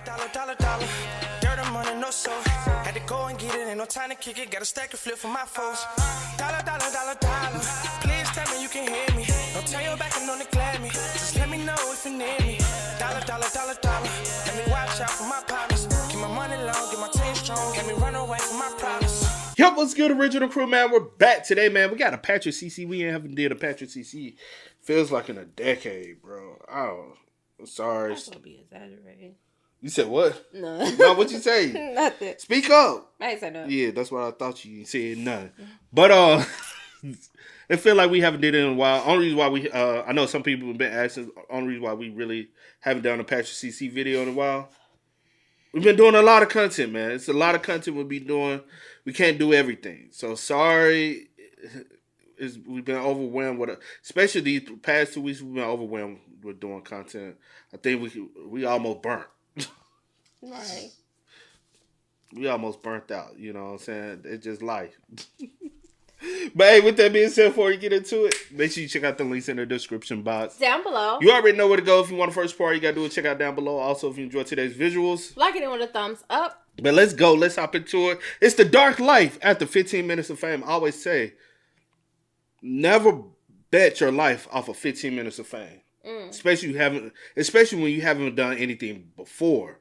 Dollar. Dirt and money, no soul. Had to go and get it, ain't no time to kick it. Got a stack of flip for my foes. Dollar. Please tell me you can hear me. Don't turn your back and don't neglect me. Just let me know if you need me. Dollar. Let me watch out for my partners. Keep my money long, get my team strong. Let me run away from my problems. Yo, what's good, original crew, man? We're back today, man. We got a Patrick CC. We haven't did a Patrick CC. Feels like in a decade, bro. I'm sorry. That's gonna be exaggerated. You said what? No. No, what you say? Nothing. Speak up. I ain't said nothing. Yeah, that's what I thought you said. None. But it feel like we haven't did it in a while. Only reason why we I know some people have been asking. Only reason why we really haven't done a Patrick CC video in a while. We've been doing a lot of content, man. It's a lot of content we'll be doing. We can't do everything. So sorry. We've been overwhelmed with it. Especially these past 2 weeks, we've been overwhelmed with doing content. I think we almost burnt. Right. We almost burnt out. You know what I'm saying? It's just life. But hey, with that being said, before you get into it, make sure you check out the links in the description box. Down below. You already know where to go. If you want the first part, you got to do it. Check out down below. Also, if you enjoyed today's visuals, like it with a thumbs up. But let's go. Let's hop into it. It's the dark life after 15 minutes of fame. I always say, never bet your life off of 15 minutes of fame. Especially when you haven't done anything before.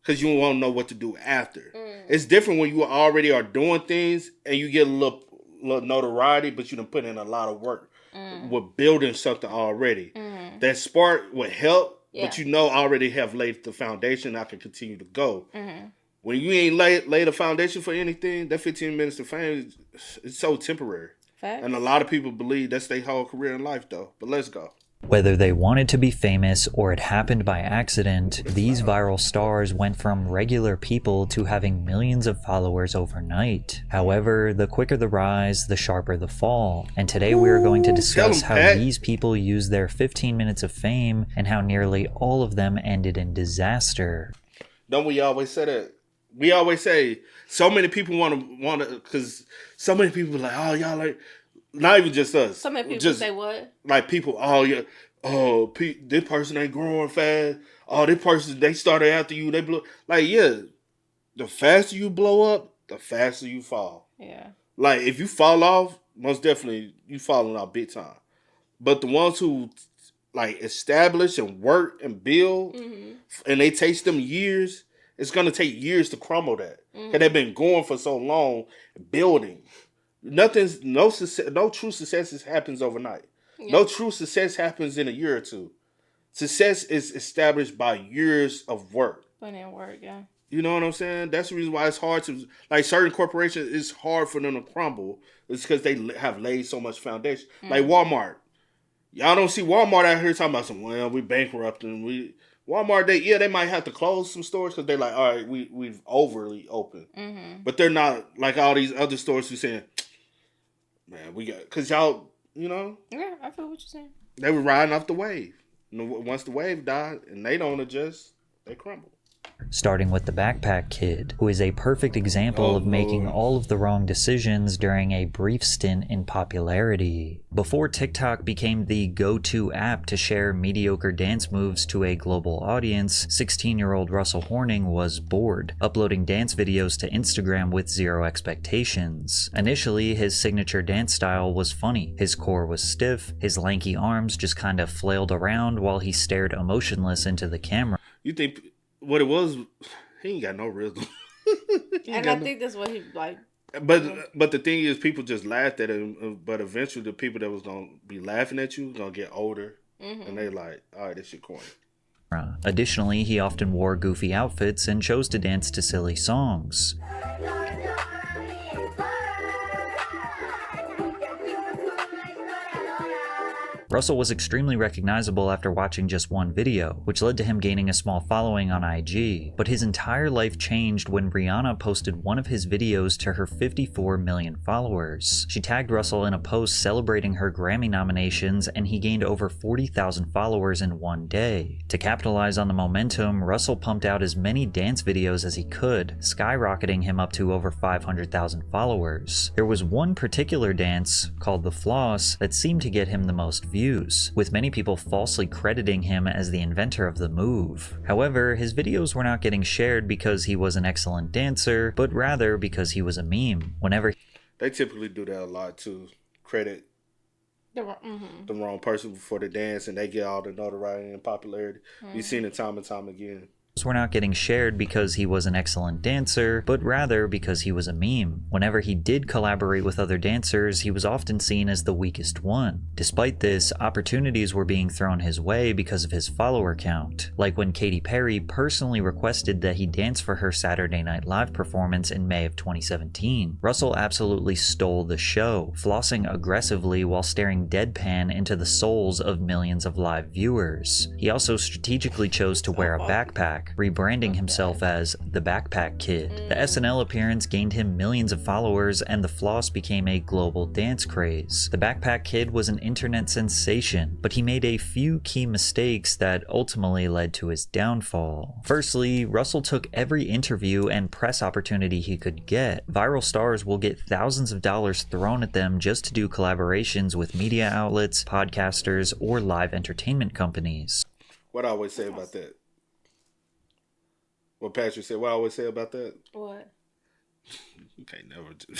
Because you won't know what to do after. It's different when you already are doing things and you get a little notoriety, but you done put in a lot of work with building something already. That spark would help, but you know already have laid the foundation. I can continue to go. When you ain't laid a foundation for anything, that 15 minutes of fame is so temporary. Facts. And a lot of people believe that's their whole career in life, though. But let's go. Whether they wanted to be famous or it happened by accident, these viral stars went from regular people to having millions of followers overnight. However, the quicker the rise, the sharper the fall. And today we are going to discuss how these people used their 15 minutes of fame and how nearly all of them ended in disaster. Don't we always say that? We always say so many people want to, because so many people are like, oh, y'all like, not even just us. So many people just, say what? Like people, this person ain't growing fast. Oh, this person, they started after you. They blew. Like, yeah, the faster you blow up, the faster you fall. Yeah. Like, if you fall off, most definitely you falling off big time. But the ones who, like, establish and work and build, and they takes them years, it's going to take years to crumble that. Because they've been going for so long, building. No true success happens overnight. Yeah. No true success happens in a year or two. Success is established by years of work. Putting in work, yeah. You know what I'm saying? That's the reason why it's hard to, like, certain corporations, it's hard for them to crumble. It's because they have laid so much foundation. Like Walmart. Y'all don't see Walmart out here talking about well, we bankrupting. Walmart, they might have to close some stores because they're like, all right, we've overly opened. But they're not like all these other stores who saying, man, we got, because y'all, you know. Yeah, I feel what you're saying. They were riding off the wave. Once the wave died and they don't adjust, they crumble. Starting with the Backpack Kid, who is a perfect example of making all of the wrong decisions during a brief stint in popularity. Before TikTok became the go-to app to share mediocre dance moves to a global audience, 16-year-old Russell Horning was bored, uploading dance videos to Instagram with zero expectations. Initially, his signature dance style was funny. His core was stiff, his lanky arms just kind of flailed around while he stared emotionless into the camera. You think what it was, he ain't got no rhythm. And I think that's what he like. But the thing is, people just laughed at him. But eventually, the people that was gonna be laughing at you gonna get older, and they like, all right, this shit corny. Additionally, he often wore goofy outfits and chose to dance to silly songs. Russell was extremely recognizable after watching just one video, which led to him gaining a small following on IG, but his entire life changed when Rihanna posted one of his videos to her 54 million followers. She tagged Russell in a post celebrating her Grammy nominations, and he gained over 40,000 followers in one day. To capitalize on the momentum, Russell pumped out as many dance videos as he could, skyrocketing him up to over 500,000 followers. There was one particular dance, called The Floss, that seemed to get him the most views. reviews, with many people falsely crediting him as the inventor of the move. However, his videos were not getting shared because he was an excellent dancer, but rather because he was a meme. Whenever They typically do that a lot too. Credit the wrong person for the dance, and they get all the notoriety and popularity. We've seen it time and time again. were not getting shared because he was an excellent dancer, but rather because he was a meme. Whenever he did collaborate with other dancers, he was often seen as the weakest one. Despite this, opportunities were being thrown his way because of his follower count, like when Katy Perry personally requested that he dance for her Saturday Night Live performance in May of 2017. Russell absolutely stole the show, flossing aggressively while staring deadpan into the souls of millions of live viewers. He also strategically chose to wear a backpack, rebranding himself as the Backpack Kid. The SNL appearance gained him millions of followers, and the floss became a global dance craze. The Backpack Kid was an internet sensation, but he made a few key mistakes that ultimately led to his downfall. Firstly, Russell took every interview and press opportunity he could get. Viral stars will get thousands of dollars thrown at them just to do collaborations with media outlets, podcasters, or live entertainment companies. What I always say about that? What Patrick said, what I always say about that? What? You can't never do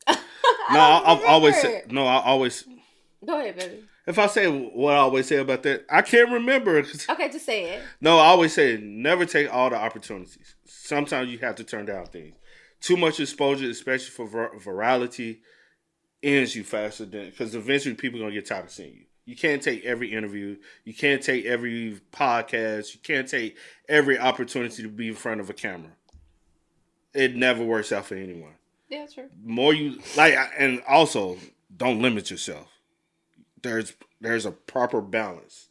I always... Go ahead, baby. If I say what I always say about that, I can't remember. Okay, just say it. No, I always say never take all the opportunities. Sometimes you have to turn down things. Too much exposure, especially for virality, ends you faster than... Because eventually people are going to get tired of seeing you. You can't take every interview. You can't take every podcast. You can't take every opportunity to be in front of a camera. It never works out for anyone. Yeah, true. More you like, and also don't limit yourself. There's a proper balance,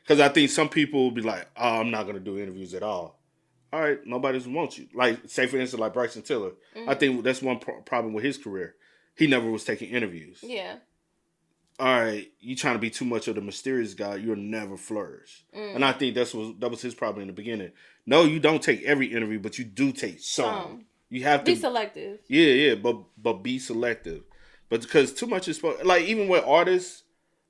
because I think some people will be like, "Oh, I'm not gonna do interviews at all." All right, nobody's wants you. Like, say for instance, like Bryson Tiller. I think that's one problem with his career. He never was taking interviews. Yeah. All right, you trying to be too much of the mysterious guy, you'll never flourish. And I think that was his problem in the beginning. No, you don't take every interview, but you do take some. You have to be selective. Yeah, but be selective. But because too much is like, even with artists,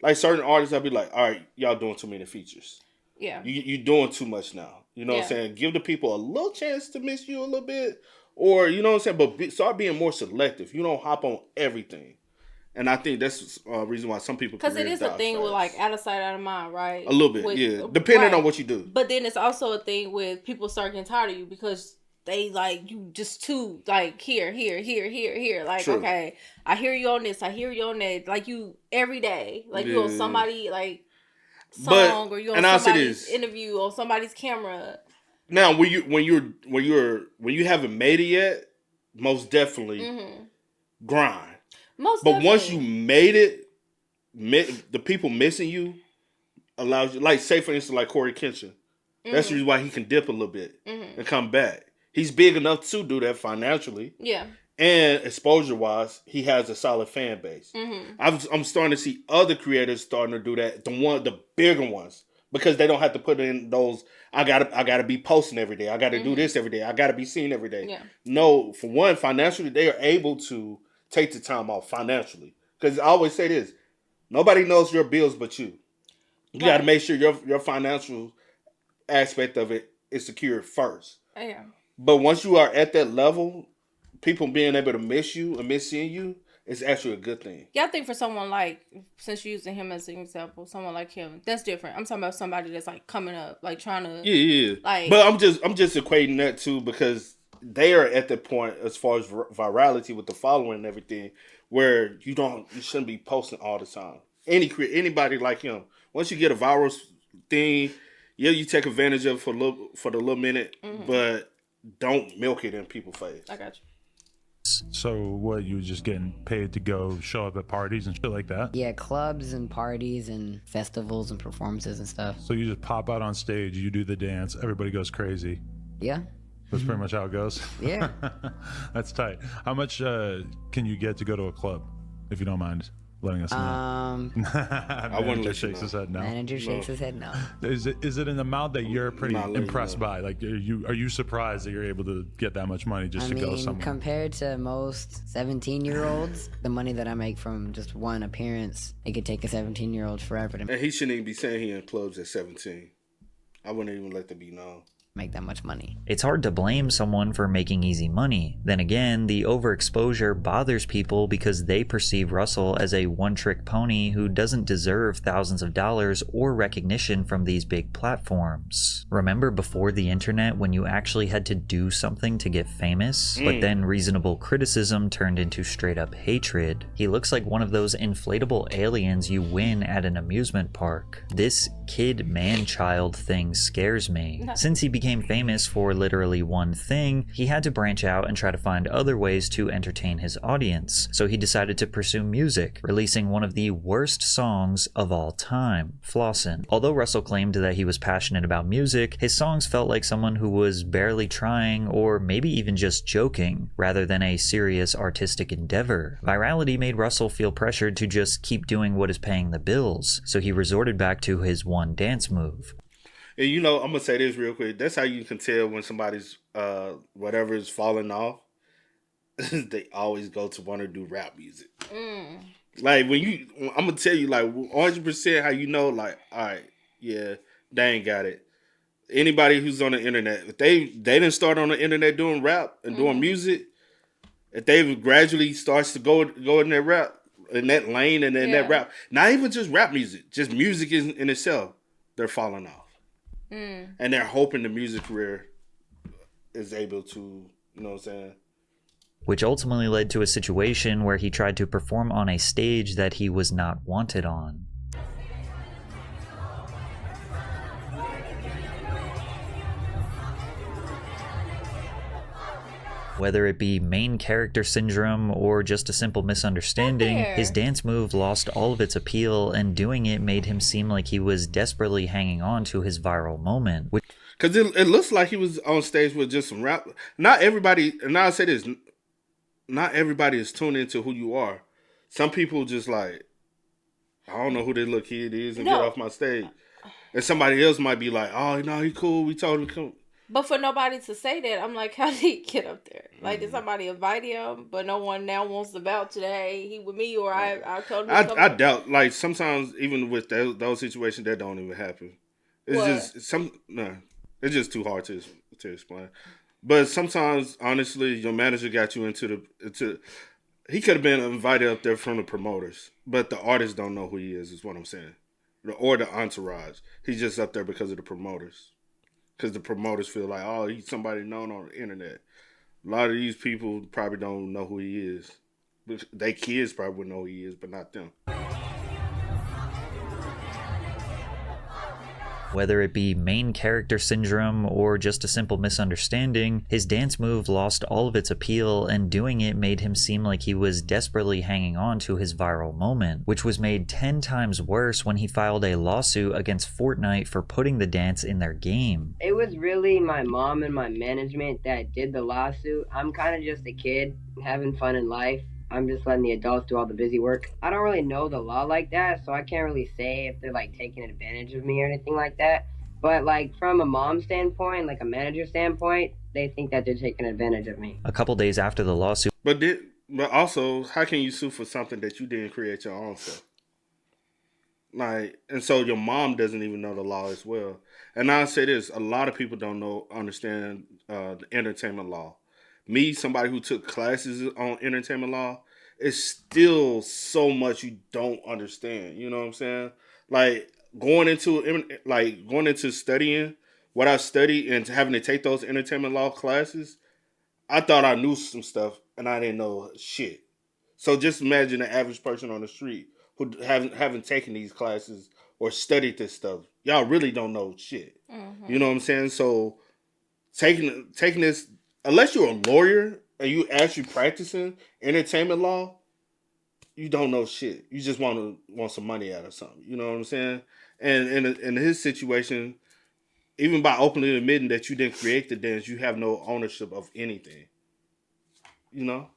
like certain artists, I'll be like, all right, y'all doing too many features. Yeah, you doing too much now. You know what I'm saying? Give the people a little chance to miss you a little bit, or you know what I'm saying. But start being more selective. You don't hop on everything. And I think that's a reason why some people... Because it is a thing with, like, out of sight, out of mind, right? A little bit, yeah. Depending on what you do. But then it's also a thing with people start getting tired of you because they, like, you just too, like, here. Like, true. Okay, I hear you on this, I hear you on that. Like, you, every day. Like, you on somebody, like, song, or you on somebody's interview, or somebody's camera. Now, when you haven't made it yet, most definitely grind. But once you made it, the people missing you allows you, like, say for instance, like Corey Kenshin. That's the reason why he can dip a little bit and come back. He's big enough to do that financially. Yeah. And exposure wise, he has a solid fan base. I'm starting to see other creators starting to do that. The bigger ones, because they don't have to put in those. I gotta be posting every day. I gotta do this every day. I gotta be seen every day. Yeah. No, for one, financially, they are able to take the time off financially. Because I always say this, nobody knows your bills but you. You got to make sure your financial aspect of it is secured first. Yeah. But once you are at that level, people being able to miss you and miss seeing you is actually a good thing. Yeah, I think for someone like, since you're using him as an example, someone like him, that's different. I'm talking about somebody that's like coming up, like trying to... Yeah. Like, but I'm just equating that too, because they are at the point as far as virality with the following and everything, where you shouldn't be posting all the time. Anybody like him, once you get a viral thing, you take advantage of it for the little minute, but don't milk it in people's face. I got you. So what, you were just getting paid to go show up at parties and shit like that? Yeah, clubs and parties and festivals and performances and stuff. So you just pop out on stage, you do the dance, everybody goes crazy. Yeah. That's pretty much how it goes. Yeah. That's tight. How much can you get to go to a club, if you don't mind? letting us know? I wouldn't Manager let you shakes know. his head no. Manager shakes his head no. Is it an amount that you're pretty Not letting you impressed know. by? Like, are you surprised that you're able to get that much money just I to go mean, somewhere? compared to most 17-year-olds, the money that I make from just one appearance, it could take a 17-year-old forever to And he shouldn't even be saying he in clubs at 17. I wouldn't even let that be known. make that much money. It's hard to blame someone for making easy money. Then again, the overexposure bothers people because they perceive Russell as a one-trick pony who doesn't deserve thousands of dollars or recognition from these big platforms. Remember before the internet when you actually had to do something to get famous? But then reasonable criticism turned into straight-up hatred. He looks like one of those inflatable aliens you win at an amusement park. This kid-man-child thing scares me. Since he became famous for literally one thing, he had to branch out and try to find other ways to entertain his audience. So he decided to pursue music, releasing one of the worst songs of all time, Flossin'. Although Russell claimed that he was passionate about music, his songs felt like someone who was barely trying or maybe even just joking, rather than a serious artistic endeavor. Virality made Russell feel pressured to just keep doing what is paying the bills, so he resorted back to his one dance move. And you know, I'm gonna say this real quick. That's how you can tell when somebody's whatever is falling off. They always go to want to do rap music. Like I'm gonna tell you, like 100% how you know, like, all right, yeah, they ain't got it. Anybody who's on the internet, if they didn't start on the internet doing rap and doing music, if they gradually starts to go in that rap, in that lane and in that rap, not even just rap music, just music in itself, they're falling off. And they're hoping the music career is able to, you know what I'm saying? Which ultimately led to a situation where he tried to perform on a stage that he was not wanted on. Whether it be main character syndrome or just a simple misunderstanding, his dance move lost all of its appeal, and doing it made him seem like he was desperately hanging on to his viral moment. Because it looks like he was on stage with just some rap. Not everybody, and I'll say this, not everybody is tuned into who you are. Some people just like, I don't know who this little kid is and get off my stage. And somebody else might be like, oh, no, he cool. We told him to come. But for nobody to say that, I'm like, how did he get up there? Like, did somebody invite him? But no one now wants to vouch today. Hey, he with me, or I told him. I doubt. Like sometimes, even with those situations, that don't even happen. It's it's just too hard to explain. But sometimes, honestly, your manager got you into. He could have been invited up there from the promoters, but the artists don't know who he is what I'm saying, or the entourage. He's just up there because of the promoters. Because the promoters feel like, oh, he's somebody known on the internet. A lot of these people probably don't know who he is. Their kids probably know who he is, but not them. Whether it be main character syndrome or just a simple misunderstanding, his dance move lost all of its appeal, and doing it made him seem like he was desperately hanging on to his viral moment, which was made 10 times worse when he filed a lawsuit against Fortnite for putting the dance in their game. It was really my mom and my management that did the lawsuit. I'm kind of just a kid having fun in life. I'm just letting the adults do all the busy work. I don't really know the law like that, so I can't really say if they're like taking advantage of me or anything like that. But like from a mom standpoint, like a manager standpoint, they think that they're taking advantage of me. A couple days after the lawsuit, But also, how can you sue for something that you didn't create your own self? Like, and so your mom doesn't even know the law as well. And I'll say this: a lot of people don't understand the entertainment law. Me, somebody who took classes on entertainment law, it's still so much you don't understand. You know what I'm saying? Like going into studying what I studied and having to take those entertainment law classes, I thought I knew some stuff and I didn't know shit. So just imagine the average person on the street who haven't taken these classes or studied this stuff. Y'all really don't know shit. Mm-hmm. You know what I'm saying? So taking this. Unless you're a lawyer and you actually practicing entertainment law, you don't know shit. You just want some money out of something. You know what I'm saying? And in his situation, even by openly admitting that you didn't create the dance, you have no ownership of anything. You know?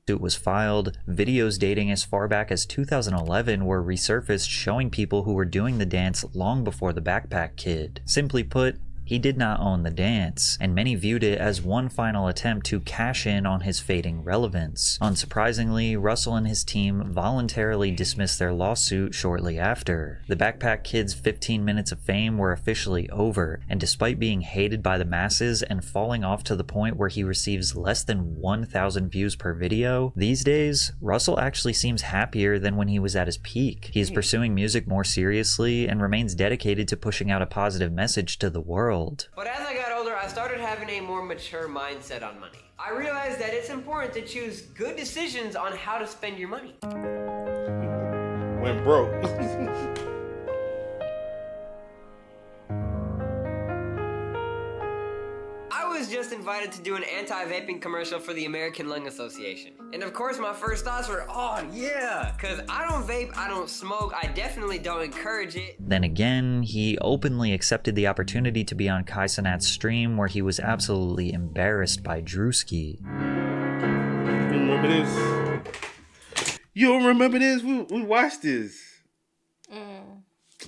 Suit was filed, videos dating as far back as 2011 were resurfaced showing people who were doing the dance long before the Backpack Kid. Simply put, he did not own the dance, and many viewed it as one final attempt to cash in on his fading relevance. Unsurprisingly, Russell and his team voluntarily dismissed their lawsuit shortly after. The Backpack Kid's 15 minutes of fame were officially over, and despite being hated by the masses and falling off to the point where he receives less than 1,000 views per video, these days, Russell actually seems happier than when he was at his peak. He is pursuing music more seriously and remains dedicated to pushing out a positive message to the world. But as I got older, I started having a more mature mindset on money. I realized that it's important to choose good decisions on how to spend your money. Went broke. I was just invited to do an anti-vaping commercial for the American Lung Association. And of course my first thoughts were, oh yeah, cause I don't vape, I don't smoke, I definitely don't encourage it. Then again, he openly accepted the opportunity to be on Kai Cenat's stream where he was absolutely embarrassed by Drewski. Remember this? You don't remember this? We watched this.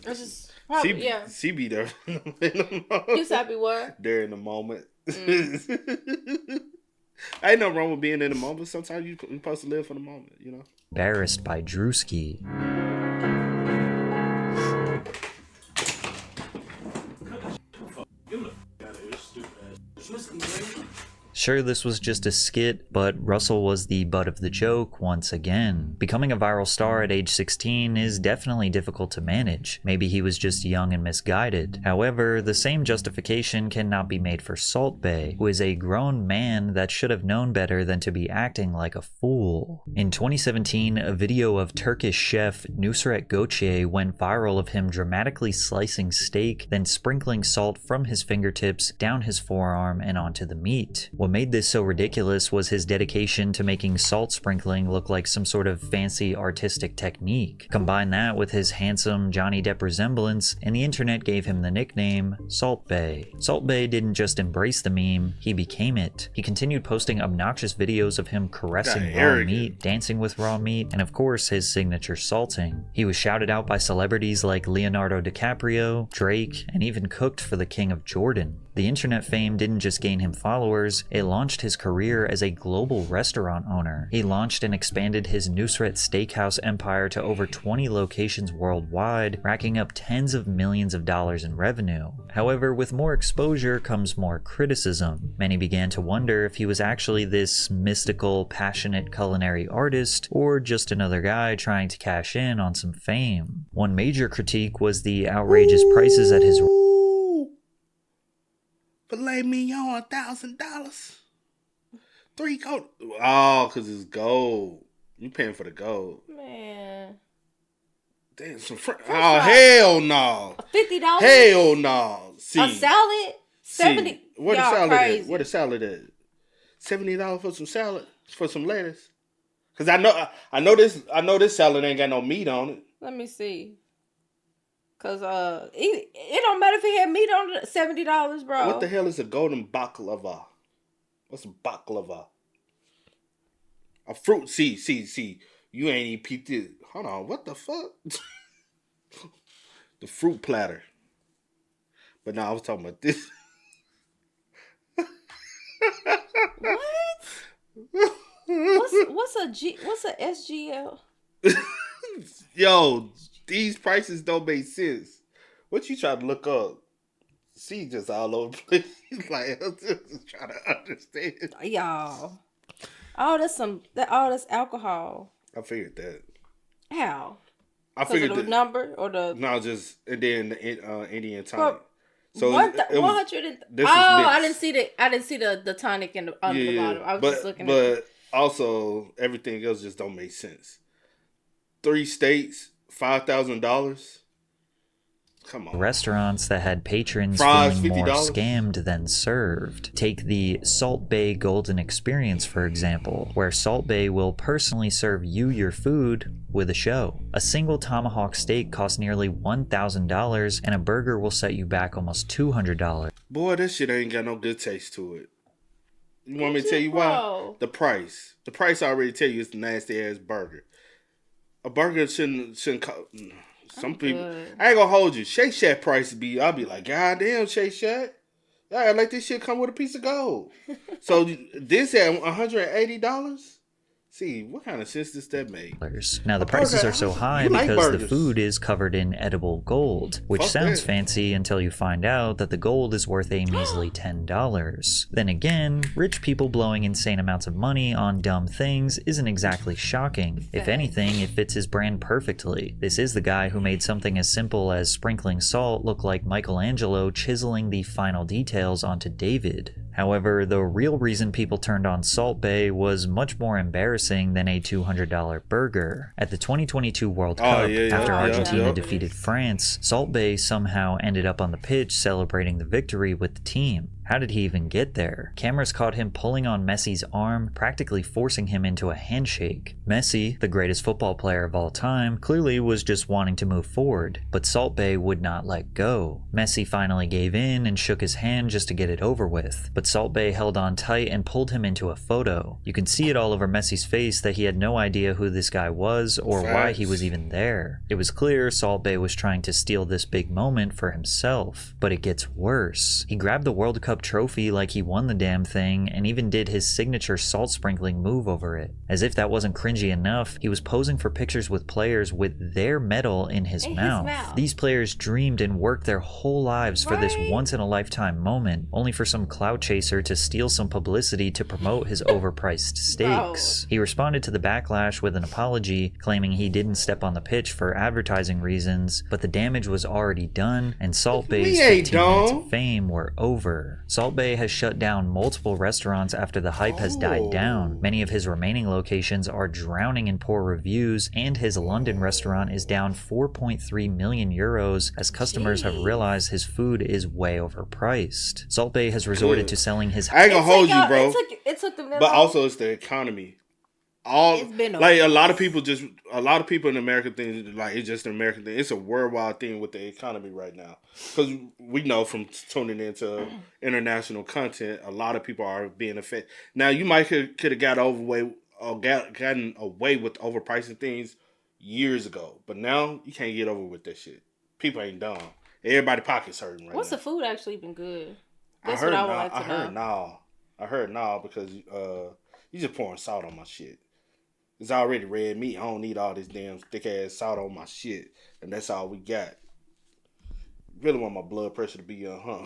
This is probably, yeah. CB there. You happy what? There in the moment. Ain't no wrong with being in the moment. Sometimes you're supposed to live for the moment, you know? Embarrassed by Drewski. Sure, this was just a skit, but Russell was the butt of the joke once again. Becoming a viral star at age 16 is definitely difficult to manage. Maybe he was just young and misguided. However, the same justification cannot be made for Salt Bae, who is a grown man that should have known better than to be acting like a fool. In 2017, a video of Turkish chef Nusret Göçe went viral of him dramatically slicing steak, then sprinkling salt from his fingertips down his forearm and onto the meat. What made this so ridiculous was his dedication to making salt sprinkling look like some sort of fancy artistic technique. Combine that with his handsome Johnny Depp resemblance, and the internet gave him the nickname Salt Bae. Salt Bae didn't just embrace the meme, he became it. He continued posting obnoxious videos of him caressing raw meat, dancing with raw meat, and of course his signature salting. He was shouted out by celebrities like Leonardo DiCaprio, Drake, and even cooked for the King of Jordan. The internet fame didn't just gain him followers, it launched his career as a global restaurant owner. He launched and expanded his Nusret Steakhouse empire to over 20 locations worldwide, racking up tens of millions of dollars in revenue. However, with more exposure comes more criticism. Many began to wonder if he was actually this mystical, passionate culinary artist, or just another guy trying to cash in on some fame. One major critique was the outrageous prices at his filet mignon, $1,000. 3 gold. Oh, because it's gold. You paying for the gold. Man. Damn, some oh, hell no. $50? Hell no. See, a salad? 70. Where the salad at? Where the salad at? $70 for some salad? For some lettuce? Because I know this salad ain't got no meat on it. Let me see. Cause it don't matter if it had meat on it. $70, bro. What the hell is a golden baklava? What's a baklava? A fruit. See. You ain't even peeped it. Hold on. What the fuck? The fruit platter. But no, I was talking about this. What? What's a SGL? Yo. These prices don't make sense. What you trying to look up? See, just all over the place. Like, I'm just trying to understand. Y'all. That's alcohol. I figured that. How? I figured the number or the... No, just, and then the Indian tonic. So 100. I didn't see the tonic on the bottom. I was just looking at it. But also, everything else just don't make sense. 3 states... $5,000? Come on. Restaurants that had patrons feeling more scammed than served. Take the Salt Bae Golden Experience, for example, where Salt Bae will personally serve you your food with a show. A single tomahawk steak costs nearly $1,000, and a burger will set you back almost $200. Boy, this shit ain't got no good taste to it. You want me to tell you why? The price. The price I already tell you it's a nasty ass burger. A burger shouldn't some people. Good. I ain't gonna hold you. Shake Shack price be. I'll be like, God damn, Shake Shack. I let this shit come with a piece of gold. So this at $180. See, what kind of sense does that make? Now, the prices are so high because the food is covered in edible gold, which sounds fancy until you find out that the gold is worth a measly $10. Then again, rich people blowing insane amounts of money on dumb things isn't exactly shocking. If anything, it fits his brand perfectly. This is the guy who made something as simple as sprinkling salt look like Michelangelo chiseling the final details onto David. However, the real reason people turned on Salt Bae was much more embarrassing than a $200 burger. At the 2022 World Cup, after Argentina defeated France, Salt Bae somehow ended up on the pitch celebrating the victory with the team. How did he even get there? Cameras caught him pulling on Messi's arm, practically forcing him into a handshake. Messi, the greatest football player of all time, clearly was just wanting to move forward, but Salt Bae would not let go. Messi finally gave in and shook his hand just to get it over with, but Salt Bae held on tight and pulled him into a photo. You can see it all over Messi's face that he had no idea who this guy was or why he was even there. It was clear Salt Bae was trying to steal this big moment for himself, but it gets worse. He grabbed the World Cup trophy like he won the damn thing and even did his signature salt sprinkling move over it. As if that wasn't cringy enough, he was posing for pictures with players with their medal in his mouth. These players dreamed and worked their whole lives for this once-in-a-lifetime moment, only for some clout chaser to steal some publicity to promote his overpriced steaks. He responded to the backlash with an apology, claiming he didn't step on the pitch for advertising reasons, but the damage was already done and Salt Bae's 15 minutes of fame were over. Salt Bae has shut down multiple restaurants after the hype has died down. Many of his remaining locations are drowning in poor reviews, and his London restaurant is down 4.3 million euros as customers have realized his food is way overpriced. Salt Bae has resorted to selling his... I ain't gonna hold you, bro. It took them that but long. Also, it's the economy. It's been like a lot of people in America think like it's just an American thing. It's a worldwide thing with the economy right now, because we know from tuning into international content, a lot of people are being affected. Now, you might could have gotten away with overpricing things years ago, but now you can't get over with that shit. People ain't dumb. Everybody's pockets hurting right now. What's the food actually been good? That's I heard what I would like to know. I heard now because you just pouring salt on my shit. It's already red meat. I don't need all this damn thick ass salt on my shit, and that's all we got. Really want my blood pressure to be up, huh?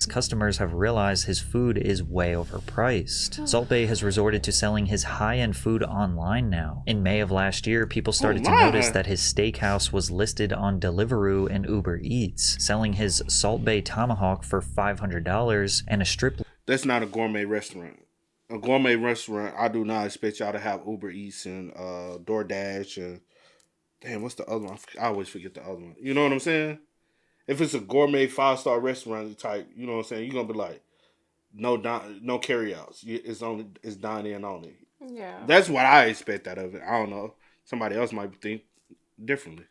Customers have realized his food is way overpriced. Salt Bae has resorted to selling his high-end food online now. In May of last year, people started to notice that his steakhouse was listed on Deliveroo and Uber Eats, selling his Salt Bae Tomahawk for $500 and a strip... That's not a gourmet restaurant. A gourmet restaurant, I do not expect y'all to have Uber Eats and DoorDash and... Damn, what's the other one? I always forget the other one. You know what I'm saying? If it's a gourmet 5-star restaurant type, you know what I'm saying? You're going to be like, no carry-outs. It's dine-in only. Yeah. That's what I expect out of it. I don't know. Somebody else might think differently.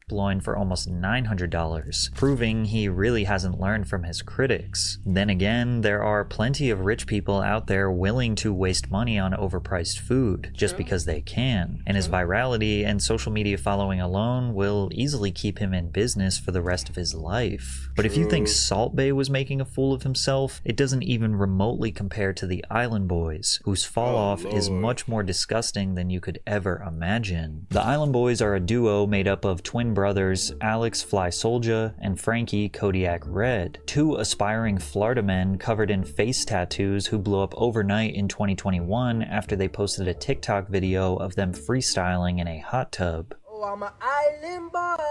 Blowing for almost $900, proving he really hasn't learned from his critics. Then again, there are plenty of rich people out there willing to waste money on overpriced food just because they can, and his virality and social media following alone will easily keep him in business for the rest of his life. But if you think Salt Bae was making a fool of himself, it doesn't even remotely compare to the Island Boys, whose fall off is much more disgusting than you could ever imagine. The Island Boys are a duo made up of twin brothers Alex Fly Soldier and Frankie Kodiak Red, two aspiring Florida men covered in face tattoos who blew up overnight in 2021 after they posted a TikTok video of them freestyling in a hot tub. Oh, I'm an island boy.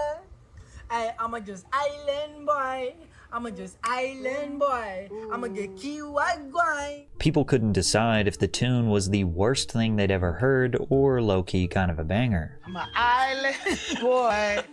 I'm a just island boy. I'm a just island boy. I'm a get Kiwi guy. People couldn't decide if the tune was the worst thing they'd ever heard or low-key kind of a banger. I'm an island boy.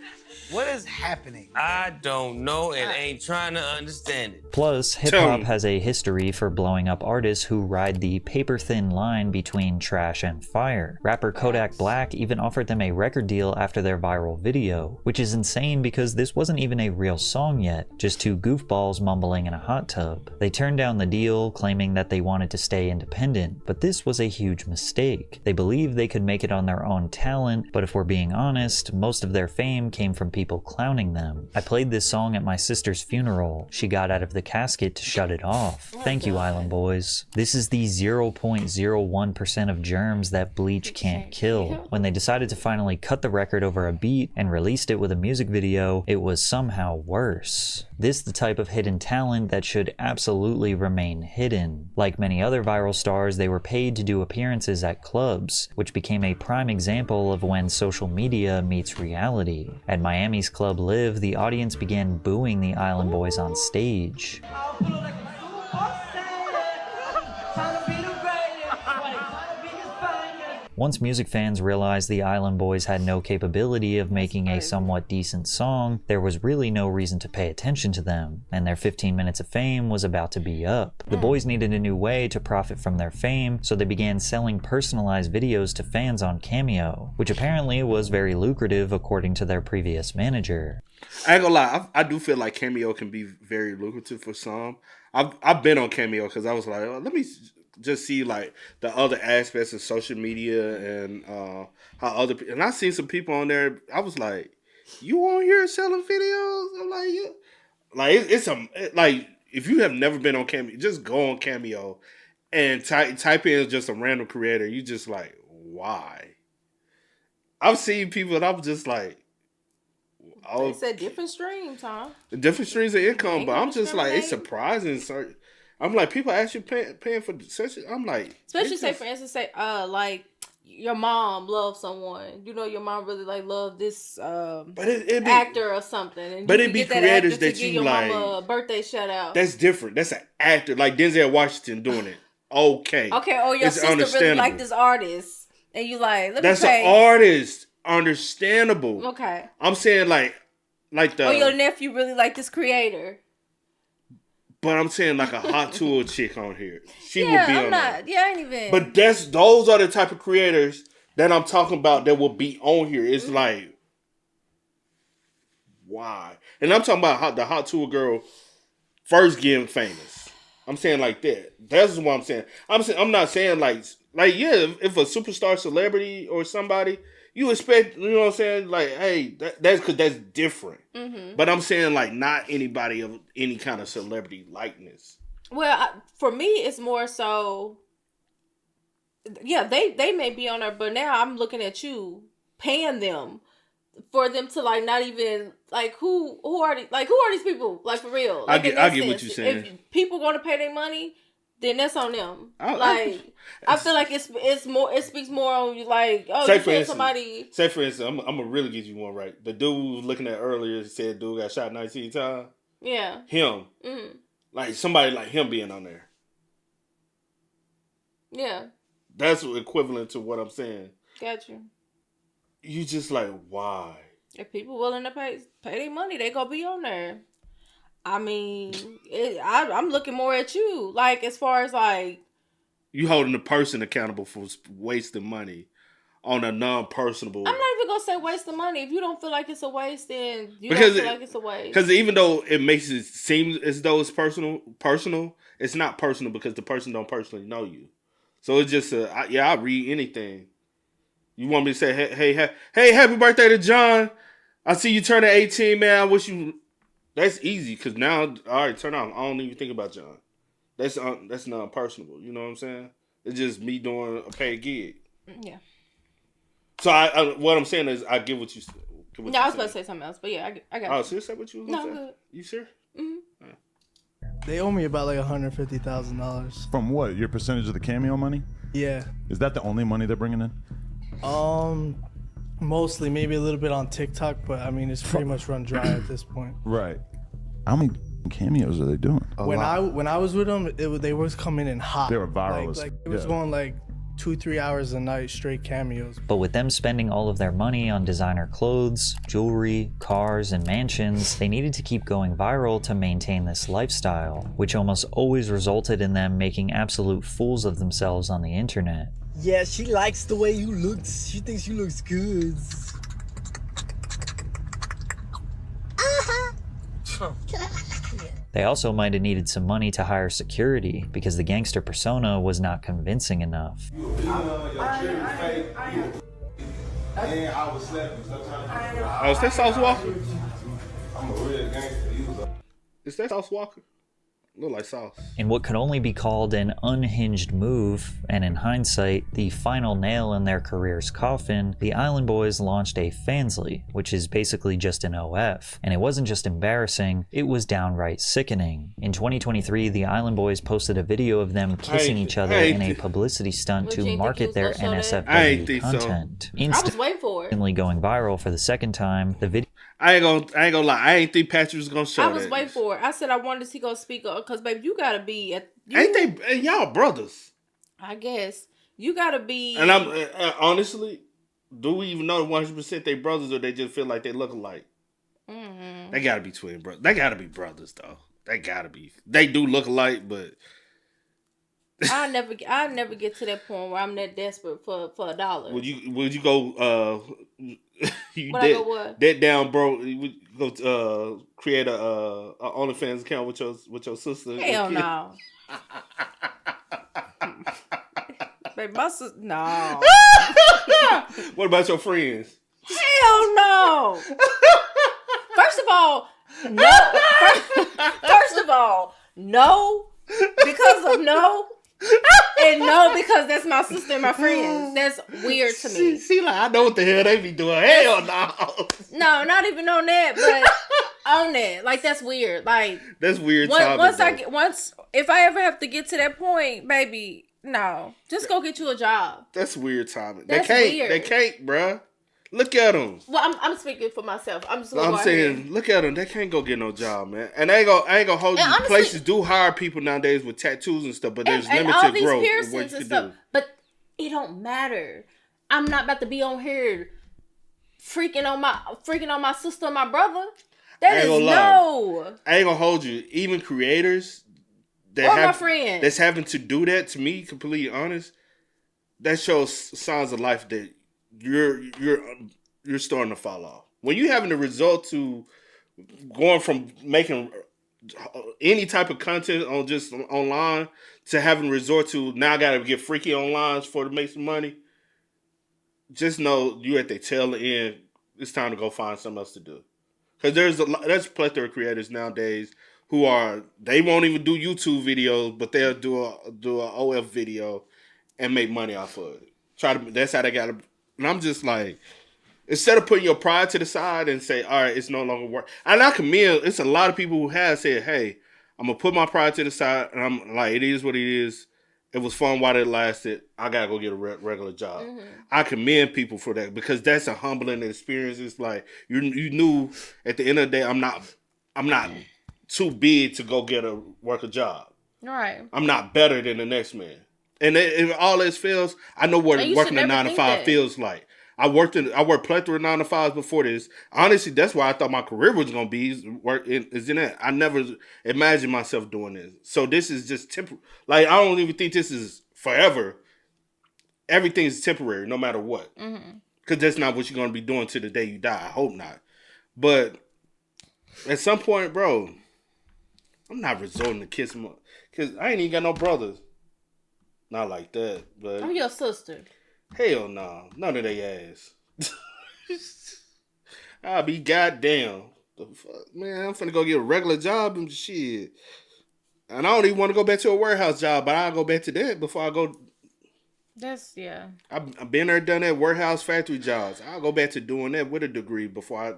What is happening? I don't know and ain't trying to understand it. Plus, hip-hop has a history for blowing up artists who ride the paper-thin line between trash and fire. Rapper Kodak Black even offered them a record deal after their viral video, which is insane because this wasn't even a real song yet, just two goofballs mumbling in a hot tub. They turned down the deal, claiming that they wanted to stay independent, but this was a huge mistake. They believed they could make it on their own talent, but if we're being honest, most of their fame came from people clowning them. I played this song at my sister's funeral. She got out of the casket to shut it off. Thank you, Island Boys. This is the 0.01% of germs that bleach can't kill. When they decided to finally cut the record over a beat and released it with a music video, it was somehow worse. This the type of hidden talent that should absolutely remain hidden. Like many other viral stars, they were paid to do appearances at clubs, which became a prime example of when social media meets reality. At Miami's Club Live, the audience began booing the Island Boys on stage. Once music fans realized the Island Boys had no capability of making a somewhat decent song, there was really no reason to pay attention to them, and their 15 minutes of fame was about to be up. The boys needed a new way to profit from their fame, so they began selling personalized videos to fans on Cameo, which apparently was very lucrative according to their previous manager. I ain't gonna lie, I do feel like Cameo can be very lucrative for some. I've been on Cameo because I was like, oh, let me just see like the other aspects of social media and how other people. And I seen some people on there. I was like, "You on here selling videos?" I'm like, "Yeah." Like if you have never been on Cameo, just go on Cameo and type in just a random creator. You just like, why? I've seen people and I'm just like, oh, they said different streams, huh? Different streams of income, but I'm just like, it's surprising. I'm like, people actually paying for such. I'm like, especially say for instance, like your mom loves someone. You know, your mom really like love this actor or something. And but it be creators that you your like. Mama a birthday shout out. That's different. That's an actor like Denzel Washington doing it. Okay. Or your sister really like this artist, and you like, let me that's pay. An artist. Understandable. Okay. I'm saying like the. Or your nephew really like this creator. But I'm saying like a Hot Tool chick on here. She would be on there. Yeah, I ain't even. But those are the type of creators that I'm talking about that will be on here. It's like, why? And I'm talking about the Hot Tool girl first getting famous. I'm saying like that. That's what I'm saying. I'm not saying like yeah, if a superstar celebrity or somebody, you expect, you know what I'm saying? Like, hey, that's because that's different. Mm-hmm. But I'm saying, like, not anybody of any kind of celebrity likeness. Well, for me, it's more so, yeah, they may be on there, but now I'm looking at you paying them for them to, like, not even, like, who are these people? Like, for real. Like, I get what you're saying. If people going to pay their money, then that's on them. I feel like it's more. It speaks more on you. Like, oh, you pay somebody. Say for instance, I'm gonna really get you one right. The dude we was looking at earlier said, "Dude got shot 19 times." Yeah. Him. Mm-hmm. Like somebody like him being on there. Yeah. That's equivalent to what I'm saying. Got you. You just like, why? If people willing to pay their money, they gonna be on there. I mean, I'm looking more at you, like, as far as, like... You holding the person accountable for wasting money on a non-personable... I'm not even going to say waste the money. If you don't feel like it's a waste, then you don't feel like it's a waste. Because even though it makes it seem as though it's personal, it's not personal because the person don't personally know you. So it's just, I read anything. You want me to say, hey, happy birthday to John. I see you turning 18, man. I wish you... That's easy because now, all right, turn off. I don't even think about John. That's non-personable. You know what I'm saying? It's just me doing a paid gig. Yeah. So what I'm saying is, I get what you said. No, I was about to say something else, but yeah, I got. Oh, so is that what you was gonna say? I'm good. You sure? Mm-hmm. They owe me about like $150,000. From what? Your percentage of the Cameo money? Yeah. Is that the only money they're bringing in? Mostly, maybe a little bit on TikTok, but I mean, it's pretty much run dry at this point. Right. How many cameos are they doing? When I was with them, they was coming in hot. They were viral. Like it was going like 2-3 hours a night straight cameos. But with them spending all of their money on designer clothes, jewelry, cars, and mansions, they needed to keep going viral to maintain this lifestyle, which almost always resulted in them making absolute fools of themselves on the internet. Yeah, she likes the way you look. She thinks you looks good. They also might have needed some money to hire security because the gangster persona was not convincing enough. Oh, is that Sauce Walker? I'm a real gangster. Is that Sauce Walker? Look like Sauce. In what could only be called an unhinged move, and in hindsight, the final nail in their career's coffin, the Island Boys launched a Fansly, which is basically just an OF. And it wasn't just embarrassing, it was downright sickening. In 2023, the Island Boys posted a video of them kissing each other in a publicity stunt to market their NSFW content. Instantly going viral for the second time, the video... I ain't gonna lie. I ain't think Patrick was gonna show that. I was waiting for it. I said I wanted to see go speak up because, baby, you gotta be at. Ain't they? Y'all brothers. I guess you gotta be. And I'm honestly, do we even know 100% they brothers or they just feel like they look alike? Mm-hmm. They gotta be twin brothers. They gotta be brothers though. They gotta be. They do look alike, but I never get to that point where I'm that desperate for $1. Would you go? You what? That down, bro. You go create a OnlyFans account with your sister. Hell no. Baby, my sister, no. What about your friends? Hell no. First of all, no. First of all, no. Because of no. And no, because that's my sister and my friends. That's weird to me. See, like, I know what the hell they be doing. Hell no. No, not even on that, but on that. Like, that's weird. Like, that's weird. If I ever have to get to that point, baby, no, just go get you a job. That's weird timing. That's weird. They can't, bruh. Look at them. Well, I'm speaking for myself. I'm saying, look at them. They can't go get no job, man. And I ain't gonna hold you. Honestly, places do hire people nowadays with tattoos and stuff, but there's limited all these growth piercings of what you and can stuff. do. But it don't matter. I'm not about to be on here freaking on my sister and my brother. That is no. I ain't gonna hold you. Even creators my friends that's having to do that, to me, completely honest, that shows signs of life that you're starting to fall off. When you having the result to going from making any type of content on just online to having resort to now I gotta get freaky online to make some money, just know you at the tail end. It's time to go find something else to do. Because there's a plethora of creators nowadays who they won't even do YouTube videos, but they'll do a OF video and make money off of it. That's how they gotta. And I'm just like, instead of putting your pride to the side and say, all right, it's no longer work. And I commend, it's a lot of people who have said, hey, I'm going to put my pride to the side. And I'm like, it is what it is. It was fun while it lasted. I got to go get a regular job. Mm-hmm. I commend people for that because that's a humbling experience. It's like, you knew at the end of the day, I'm not too big to go work a job. Right. I'm not better than the next man. And if all this fails, I know what working a 9 to 5 feels like. I worked plethora of 9 to 5s before this. Honestly, that's why I thought my career was gonna be is in that. I never imagined myself doing this. So this is just temporary. Like, I don't even think this is forever. Everything is temporary, no matter what. Because that's not what you're gonna be doing to the day you die. I hope not. But at some point, bro, I'm not resorting to kiss them because I ain't even got no brothers. Not like that, but I'm your sister. Hell no, none of they ass. I'll be goddamn. The fuck, man, I'm finna go get a regular job and shit. And I don't even want to go back to a warehouse job, but I'll go back to that before I go. Yeah. I've been there, done that warehouse factory jobs. I'll go back to doing that with a degree before I.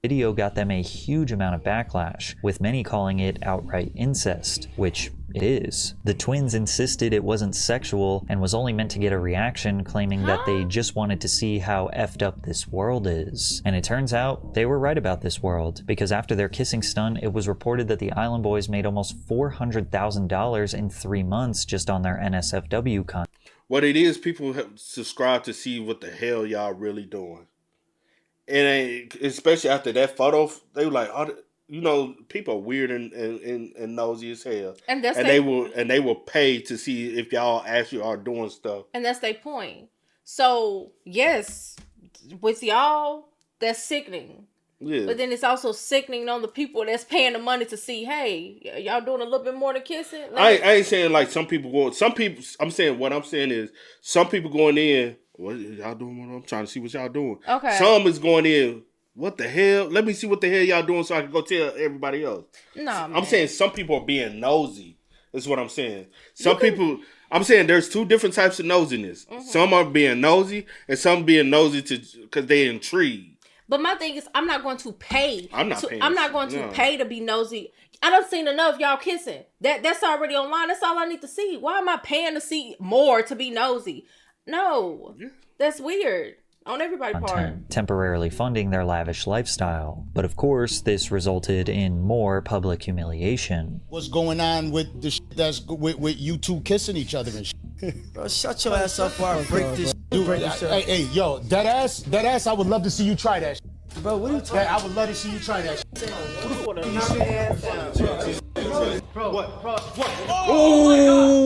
Video got them a huge amount of backlash, with many calling it outright incest, which it is. The twins insisted it wasn't sexual and was only meant to get a reaction, claiming that they just wanted to see how effed up this world is. And it turns out they were right about this world, because after their kissing stunt, it was reported that the Island Boys made almost $400,000 in 3 months just on their NSFW content. What it is, people have subscribe to see what the hell y'all really doing. And especially after that photo, they were like, oh, you know, people are weird and nosy as hell. And they will pay to see if y'all actually are doing stuff. And that's their point. So, yes, with y'all, that's sickening. Yeah. But then it's also sickening on the people that's paying the money to see, hey, y'all doing a little bit more than kissing? I ain't saying like some people go. Some people, I'm saying what I'm saying is some people going in, what y'all doing? I'm trying to see what y'all doing. Okay. Some is going in, what the hell? Let me see what the hell y'all doing so I can go tell everybody else. No, man. I'm saying some people are being nosy. That's what I'm saying. Some people, I'm saying there's two different types of nosiness. Mm-hmm. Some are being nosy and some being nosy because they intrigued. But my thing is, I'm not going to pay. I'm not going to pay to be nosy. I done seen enough y'all kissing. That's already online. That's all I need to see. Why am I paying to see more to be nosy? No, that's weird on everybody's part. Temporarily funding their lavish lifestyle. But of course, this resulted in more public humiliation. What's going on with the shit that's with you two kissing each other and shit? Bro, shut your ass up before I break this. Dude, hey, yo, that ass, I would love to see you try that shit. Bro, what are you talking about? I would love to see you try that shit.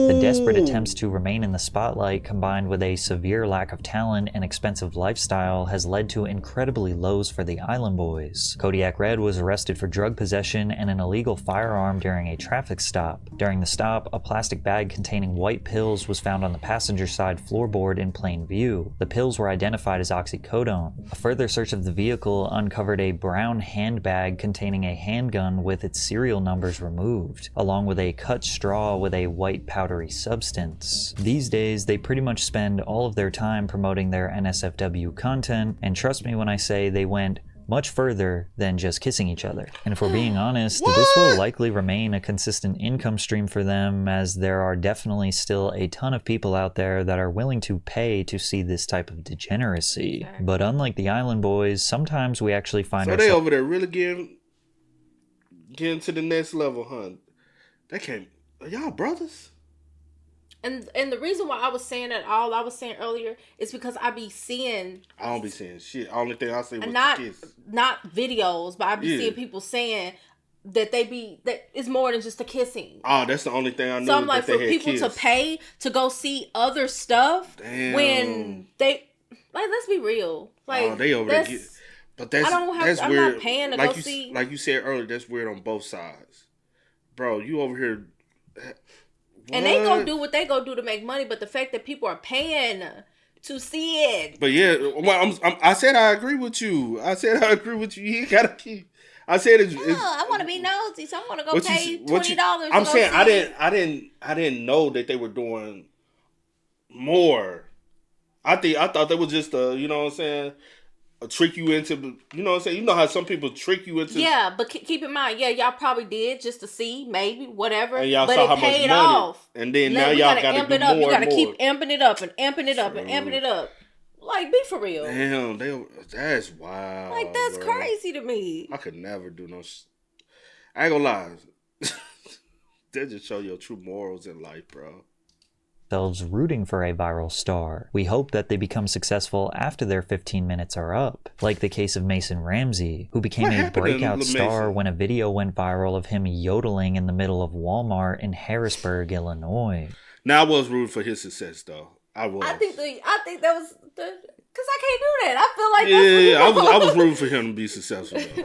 The desperate attempts to remain in the spotlight combined with a severe lack of talent and expensive lifestyle has led to incredibly lows for the Island Boys. Kodiak Red was arrested for drug possession and an illegal firearm during a traffic stop. During the stop, a plastic bag containing white pills was found on the passenger side floorboard in plain view. The pills were identified as oxycodone. A further search of the vehicle uncovered a brown handbag containing a handgun with its serial numbers removed, along with a cut straw with a white powdery substance. These days, they pretty much spend all of their time promoting their NSFW content, and trust me when I say they went much further than just kissing each other. And if we're being honest, this will likely remain a consistent income stream for them, as there are definitely still a ton of people out there that are willing to pay to see this type of degeneracy. Okay. But unlike the Island Boys, sometimes we actually find ourselves... So they over there really getting to the next level, huh? They can't... Are y'all brothers? And the reason why I was saying that all I was saying earlier is because I be seeing... I don't be seeing shit. Only thing I say was not, the kiss. Not videos, but I be seeing people saying that that it's more than just the kissing. Oh, that's the only thing I know. So I'm like, for people to pay to go see other stuff when they... Like, let's be real. Like, they over there but that's, I'm weird. Not paying to like go see... Like you said earlier, that's weird on both sides. Bro, you over here... And they go do what they go do to make money, but the fact that people are paying to see it. But yeah, well, I said I agree with you. You gotta keep. I said it's. I want to be nosy, so I'm gonna go pay $20. I'm saying I didn't know that they were doing more. I thought they was just you know what I'm saying. Trick you into, you know what I'm saying? You know how some people trick you into... Yeah, but keep in mind, y'all probably did just to see, maybe, whatever. And y'all but saw it how paid much money. Off. And then now y'all got to do more and more. You got to keep amping it up and amping it up and amping it up. Like, be for real. Damn, that's wild. Like, that's crazy to me. I could never do no... I ain't gonna lie. That just show your true morals in life, bro. Rooting for a viral star. We hope that they become successful after their 15 minutes are up, like the case of Mason Ramsey, who became a breakout star when a video went viral of him yodeling in the middle of Walmart in Harrisburg, Illinois. Now I was rooting for his success, though. I was. I think that was because I can't do that. I feel like that's I was rooting for him to be successful. Though.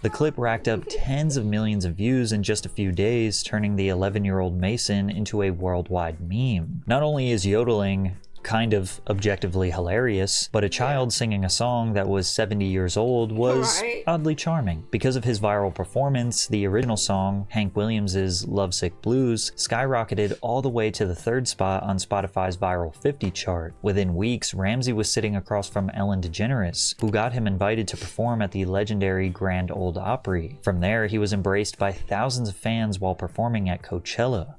The clip racked up tens of millions of views in just a few days, turning the 11-year-old Mason into a worldwide meme. Not only is yodeling kind of objectively hilarious, but a child singing a song that was 70 years old was oddly charming. Because of his viral performance, the original song, Hank Williams' Lovesick Blues, skyrocketed all the way to the 3rd spot on Spotify's Viral 50 chart. Within weeks, Ramsey was sitting across from Ellen DeGeneres, who got him invited to perform at the legendary Grand Ole Opry. From there, he was embraced by thousands of fans while performing at Coachella.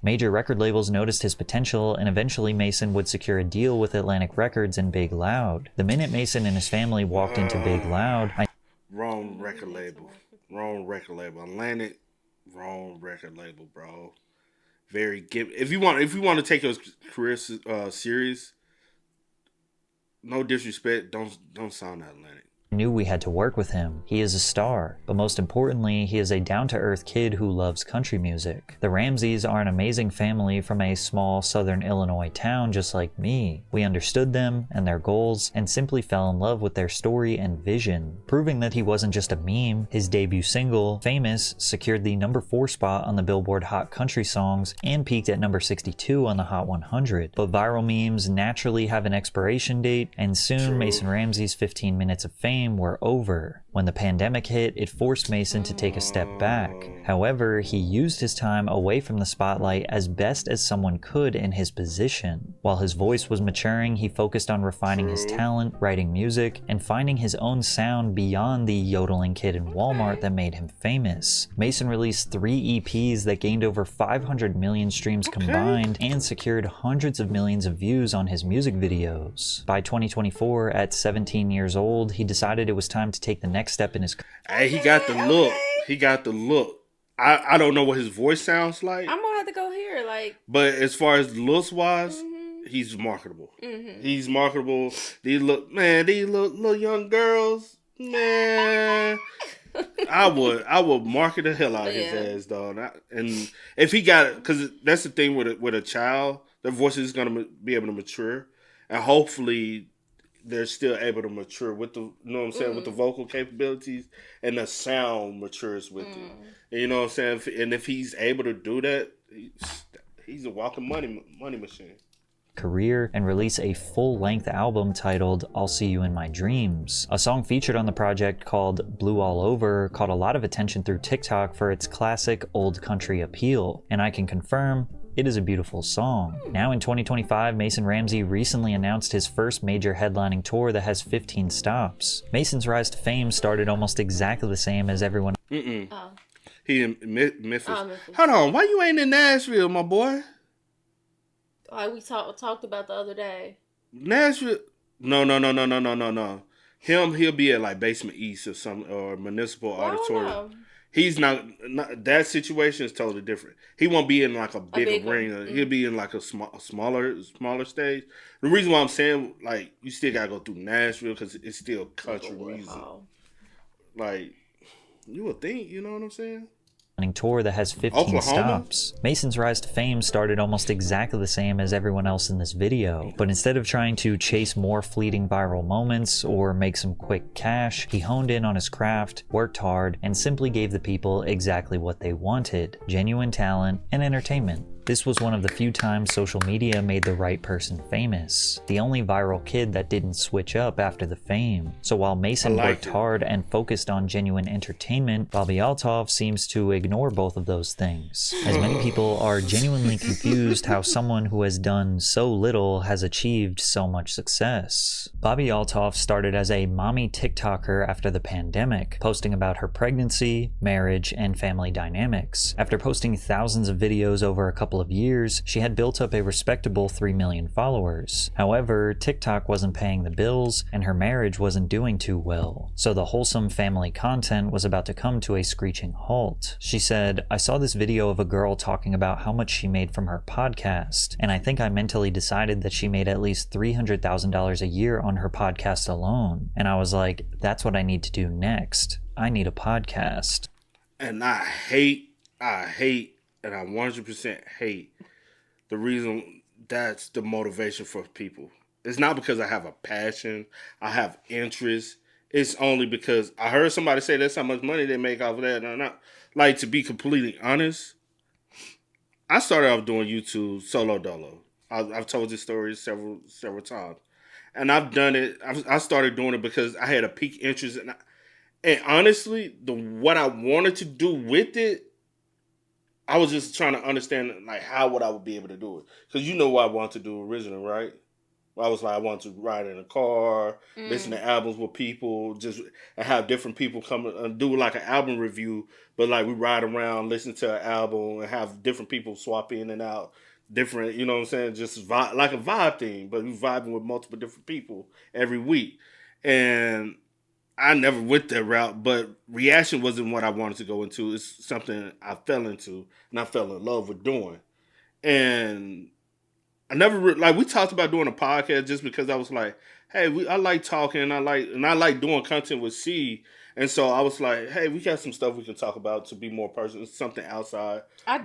Major record labels noticed his potential, and eventually Mason would secure a deal with Atlantic Records and Big Loud. The minute Mason and his family walked into Big Loud... Wrong record label. Atlantic, wrong record label, bro. If you want to take your career serious, no disrespect, don't sound that Atlantic. Knew we had to work with him. He is a star, but most importantly, he is a down-to-earth kid who loves country music. The Ramseys are an amazing family from a small southern Illinois town just like me. We understood them and their goals and simply fell in love with their story and vision. Proving that he wasn't just a meme, his debut single, Famous, secured the number 4 spot on the Billboard Hot Country Songs and peaked at number 62 on the Hot 100. But viral memes naturally have an expiration date, and soon Mason Ramsey's 15 minutes of fame were over. When the pandemic hit, it forced Mason to take a step back. However, he used his time away from the spotlight as best as someone could in his position. While his voice was maturing, he focused on refining his talent, writing music, and finding his own sound beyond the yodeling kid in Walmart that made him famous. Mason released 3 EPs that gained over 500 million streams combined and secured hundreds of millions of views on his music videos. By 2024, at 17 years old, he decided it was time to take the next step in his career. Hey, he got the look. He got the look. I don't know what his voice sounds like. I'm gonna have to go here, But as far as looks wise, he's marketable. He's marketable. These little young girls, man. I would market the hell out of his ass, dog. And if he got it, because that's the thing with a child, their voice is gonna be able to mature, and hopefully they're still able to mature with the, you know what I'm saying, with the vocal capabilities, and the sound matures with it. And you know what I'm saying? And if he's able to do that, he's a walking money machine. Career and release a full-length album titled I'll See You in My Dreams. A song featured on the project called Blue All Over caught a lot of attention through TikTok for its classic old country appeal, and I can confirm it is a beautiful song. Now in 2025, Mason Ramsey recently announced his first major headlining tour that has 15 stops. Mason's rise to fame started almost exactly the same as everyone. He in Memphis. Hold on, why you ain't in Nashville, my boy? Like we talked about the other day. Nashville? No. He'll be at like Basement East or Municipal Auditorium. He's not. That situation is totally different. He won't be in like a big arena. He'll be in like a smaller stage. The reason why I'm saying like you still gotta go through Nashville because it's still country music. Like you would think, you know what I'm saying? Tour that has 15 stops. Mason's rise to fame started almost exactly the same as everyone else in this video, but instead of trying to chase more fleeting viral moments or make some quick cash, he honed in on his craft, worked hard, and simply gave the people exactly what they wanted: genuine talent and entertainment. This was one of the few times social media made the right person famous. The only viral kid that didn't switch up after the fame. So while Mason worked hard and focused on genuine entertainment, Bobby Althoff seems to ignore both of those things. As many people are genuinely confused how someone who has done so little has achieved so much success. Bobby Althoff started as a mommy TikToker after the pandemic, posting about her pregnancy, marriage, and family dynamics. After posting thousands of videos over a couple of years, she had built up a respectable 3 million followers. However, TikTok wasn't paying the bills, and her marriage wasn't doing too well. So the wholesome family content was about to come to a screeching halt. She said, "I saw this video of a girl talking about how much she made from her podcast, and I think I mentally decided that she made at least $300,000 a year on her podcast alone. And I was like, that's what I need to do next. I need a podcast." And I hate, and I 100% hate the reason that's the motivation for people. It's not because I have a passion, I have interest. It's only because I heard somebody say that's how much money they make off of that. And not like, to be completely honest, I started off doing YouTube solo dolo. I've told this story several times, and I've done it. I started doing it because I had a peak interest, and honestly, what I wanted to do with it, I was just trying to understand like how would I be able to do it, because you know what I wanted to do originally, right? I was like, I wanted to ride in a car, listen to albums with people, and have different people come and do like an album review. But like we ride around, listen to an album, and have different people swap in and out, different. You know what I'm saying? Just like a vibe thing, but we vibing with multiple different people every week. And I never went that route, but reaction wasn't what I wanted to go into. It's something I fell into and I fell in love with doing. And I never we talked about doing a podcast just because I was like, hey, I like talking, I like doing content with C, and so I was like, hey, we got some stuff we can talk about to be more personal, something outside. I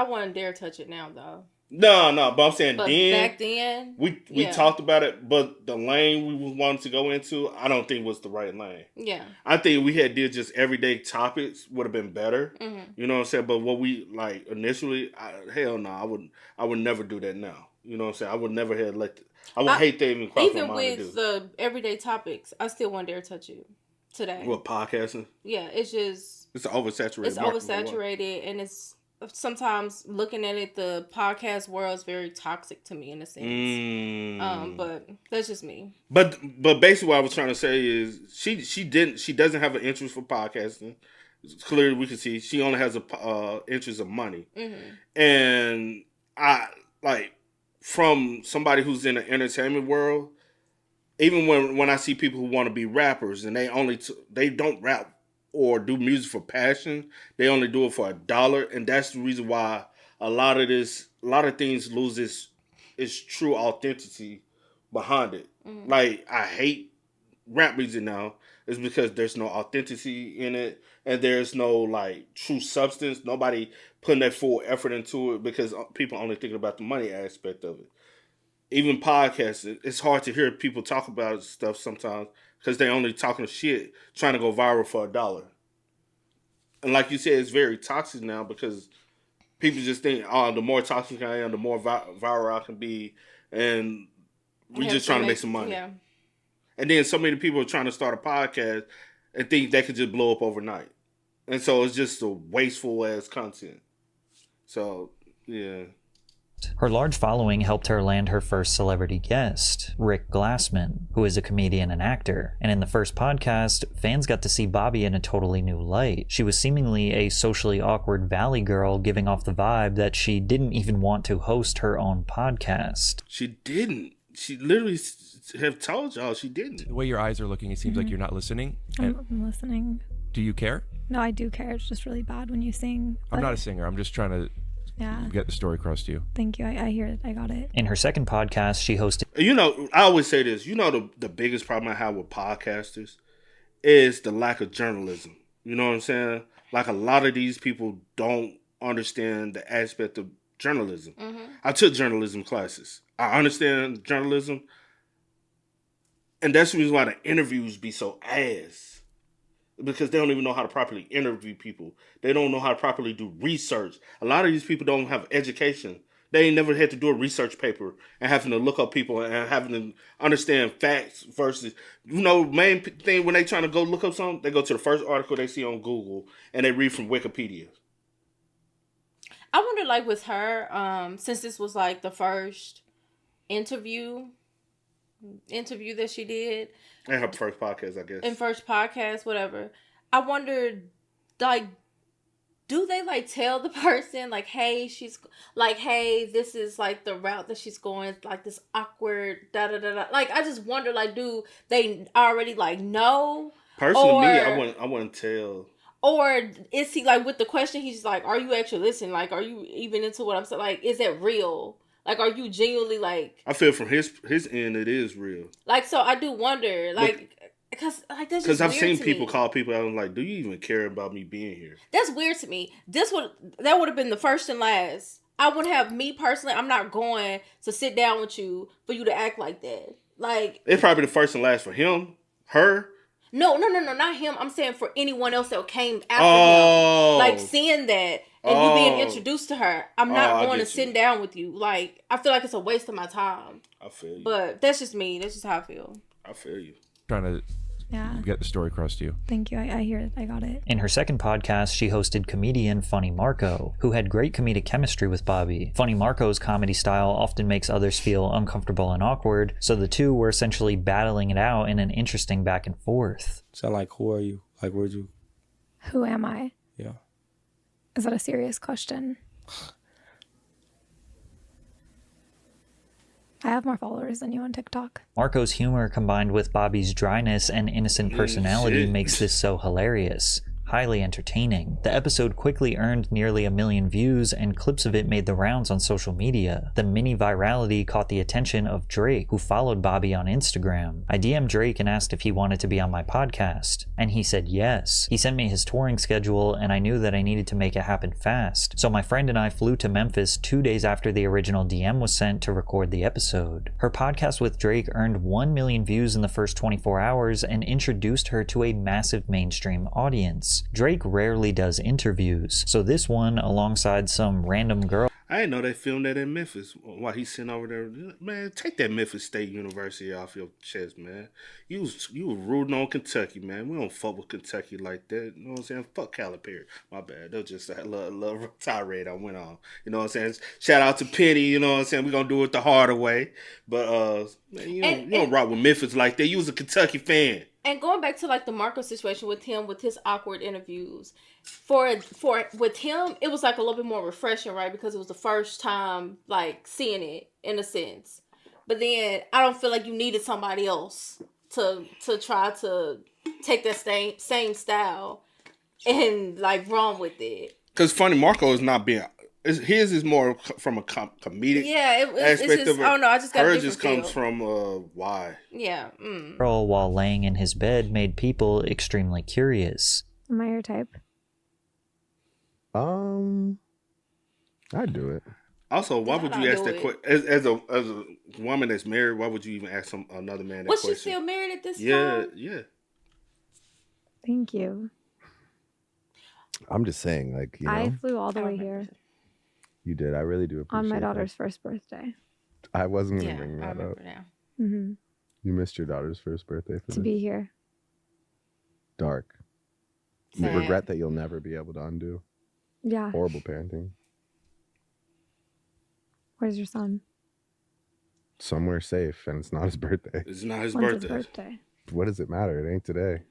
wouldn't dare touch it now though. No, but I'm saying back then we talked about it, but the lane we wanted to go into, I don't think was the right lane. Yeah, I think we did just everyday topics would have been better. Mm-hmm. You know what I'm saying? But what we like initially, hell no, I would never do that now. You know what I'm saying? I would never have I would hate that even cross my mind to do. Even with the everyday topics, I still won't dare touch it today. What, podcasting? Yeah, it's oversaturated. It's oversaturated, and it's sometimes looking at it, the podcast world is very toxic to me in a sense. But that's just me. But basically, what I was trying to say is she doesn't have an interest for podcasting. Clearly, we can see she only has a interest of money, and I like. From somebody who's in the entertainment world, even when I see people who want to be rappers and they don't rap or do music for passion, they only do it for $1, and that's the reason why a lot of things lose its true authenticity behind it. Like I hate rap music now is because there's no authenticity in it and there's no like true substance. Nobody putting that full effort into it because people only thinking about the money aspect of it. Even podcasts, it's hard to hear people talk about stuff sometimes because they only talking shit, trying to go viral for $1. And like you said, it's very toxic now because people just think, oh, the more toxic I am, the more viral I can be, and we just trying to make some money. Yeah. And then so many people are trying to start a podcast and think they could just blow up overnight. And so it's just a wasteful ass content. So, yeah. Her large following helped her land her first celebrity guest, Rick Glassman, who is a comedian and actor. And in the first podcast, fans got to see Bobby in a totally new light. She was seemingly a socially awkward valley girl, giving off the vibe that she didn't even want to host her own podcast. She didn't. She literally have told y'all she didn't. The way your eyes are looking, it seems like you're not listening. I'm listening. Do you care? No, I do care. It's just really bad when you sing. I'm not a singer. I'm just trying to get the story across to you. Thank you. I hear it. I got it. In her second podcast, she hosted... You know, I always say this. You know, the biggest problem I have with podcasters is the lack of journalism. You know what I'm saying? Like, a lot of these people don't understand the aspect of journalism. I took journalism classes. I understand journalism. And that's the reason why the interviews be so ass. Because they don't even know how to properly interview people. They don't know how to properly do research. A lot of these people don't have education. They ain't never had to do a research paper and having to look up people and having to understand facts versus, main thing when they trying to go look up something, they go to the first article they see on Google and they read from Wikipedia. I wonder, like, with her, since this was, like, the first interview that she did. And her first podcast, I guess. And first podcast, whatever. I wondered, like, do they, like, tell the person, like, hey, this is, like, the route that she's going, like, this awkward, da-da-da-da. Like, I just wonder, like, do they already, like, know? Personally, me, I wouldn't tell. Or is he, like, with the question, he's like, are you actually listening? Like, are you even into what I'm saying? Like, is that real? Like, are you genuinely, like... I feel from his end, it is real. Like, so I do wonder, like... Because, like, that's just weird I've seen to people me. call people out and like, do you even care about me being here? That's weird to me. That would have been the first and last. I would have, me personally, I'm not going to sit down with you for you to act like that. Like... It's probably the first and last for him, her... No, not him. I'm saying for anyone else that came after him. Like, seeing that and you being introduced to her, I'm not going to sit down with you. Like, I feel like it's a waste of my time. I feel you. But that's just me. That's just how I feel. I feel you. Trying to Yeah. Get the story across to you. Thank you. I hear it. I got it. In her second podcast, she hosted comedian Funny Marco, who had great comedic chemistry with Bobby. Funny Marco's comedy style often makes others feel uncomfortable and awkward, so the two were essentially battling it out in an interesting back and forth. So, like, who are you? Like, where'd you... Who am I? Yeah. Is that a serious question? I have more followers than you on TikTok. Marco's humor combined with Bobby's dryness and innocent personality makes this so hilarious. Highly entertaining. The episode quickly earned nearly 1 million views, and clips of it made the rounds on social media. The mini virality caught the attention of Drake, who followed Bobby on Instagram. I DM'd Drake and asked if he wanted to be on my podcast, and he said yes. He sent me his touring schedule, and I knew that I needed to make it happen fast. So my friend and I flew to Memphis 2 days after the original DM was sent to record the episode. Her podcast with Drake earned 1 million views in the first 24 hours and introduced her to a massive mainstream audience. Drake rarely does interviews, so this one, alongside some random girl... I didn't know they filmed that in Memphis while he's sitting over there. Man, take that Memphis State University off your chest, man. You were rooting on Kentucky, man. We don't fuck with Kentucky like that. You know what I'm saying? Fuck Calipari. My bad. That was just a little tirade I went on. You know what I'm saying? Shout out to Penny. You know what I'm saying? We're going to do it the harder way. But man, you don't rock with Memphis like that. You was a Kentucky fan. And going back to like the Marco situation with him, with his awkward interviews, with him, it was like a little bit more refreshing, right? Because it was the first time like seeing it in a sense. But then I don't feel like you needed somebody else to try to take that same style and like run with it. Because Funny Marco is not being. His is more from a comedic aspect it's just, of it. Oh no, I just got hers just comes from why. Yeah. Girl while laying in his bed made people extremely curious. Am I your type? I'd do it. Also, why would you ask that question? As a woman that's married, why would you even ask another man that question? Was she still married at this time? time? Yeah. Thank you. I'm just saying, like, you know. I flew all the way here. You did. I really do appreciate on my that. daughter's first birthday. I wasn't going to bring that up. Mm-hmm. You missed your daughter's first birthday for To be here. Dark. You regret that you'll never be able to undo. Yeah. Horrible parenting. Where's your son? Somewhere safe, and it's not his birthday. It's not his When's birthday. his birthday? What does it matter? It ain't today,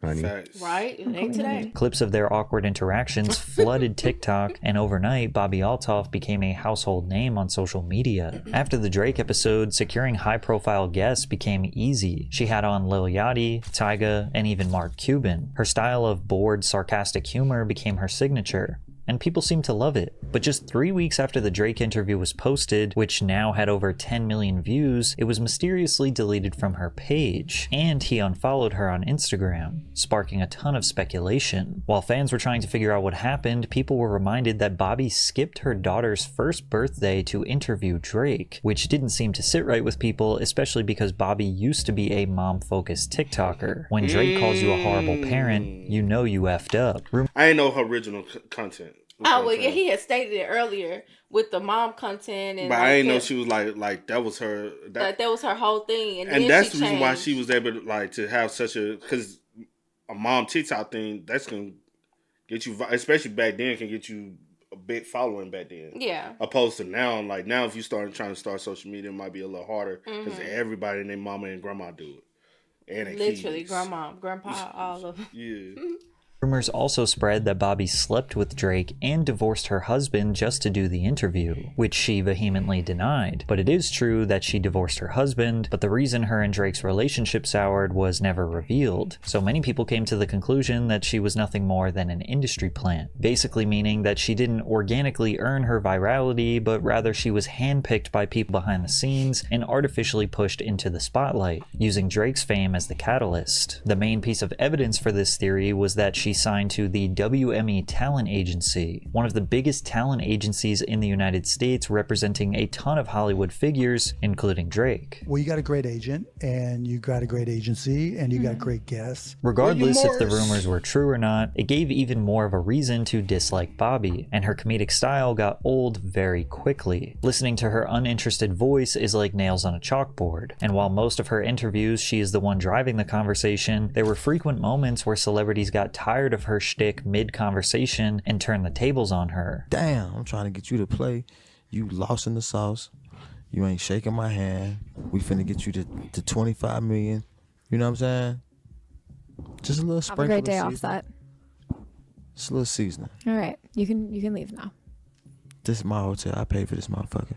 honey. Right? It ain't today. Clips of their awkward interactions flooded TikTok, and overnight, Bobby Altoff became a household name on social media. After the Drake episode, securing high-profile guests became easy. She had on Lil Yachty, Tyga, and even Mark Cuban. Her style of bored, sarcastic humor became her signature, and people seemed to love it. But just 3 weeks after the Drake interview was posted, which now had over 10 million views, it was mysteriously deleted from her page, and he unfollowed her on Instagram, sparking a ton of speculation. While fans were trying to figure out what happened, people were reminded that Bobby skipped her daughter's first birthday to interview Drake, which didn't seem to sit right with people, especially because Bobby used to be a mom-focused TikToker. When Drake calls you a horrible parent, you know you effed up. I ain't know her original content. Oh, well, yeah, he had stated it earlier with the mom content. And but I didn't know she was like that was her. That was her whole thing. And then that's she the reason why changed. she was able to have such a, because a mom TikTok thing, that's going to get you, especially back then, can get you a big following back then. Yeah. Opposed to now, like now if you trying to start social media, it might be a little harder because everybody and their mama and grandma do it. And their literally, kids. grandma, grandpa, all of them. Yeah. Rumors also spread that Bobby slept with Drake and divorced her husband just to do the interview, which she vehemently denied. But it is true that she divorced her husband, but the reason her and Drake's relationship soured was never revealed. So many people came to the conclusion that she was nothing more than an industry plant, basically meaning that she didn't organically earn her virality, but rather she was handpicked by people behind the scenes and artificially pushed into the spotlight, using Drake's fame as the catalyst. The main piece of evidence for this theory was that she signed to the WME Talent Agency, one of the biggest talent agencies in the United States, representing a ton of Hollywood figures, including Drake. Well, you got a great agent, and you got a great agency, and you got great guests. Regardless if the rumors were true or not, it gave even more of a reason to dislike Bobby, and her comedic style got old very quickly. Listening to her uninterested voice is like nails on a chalkboard, and while most of her interviews she is the one driving the conversation, there were frequent moments where celebrities got tired of her shtick mid-conversation and turned the tables on her. Damn, I'm trying to get you to play. You lost in the sauce. You ain't shaking my hand. We finna get you to 25 million. You know what I'm saying? Just a little sprinkle. Have a great day of offset. Just a little seasoning. All right, you can leave now. This is my hotel. I paid for this motherfucker.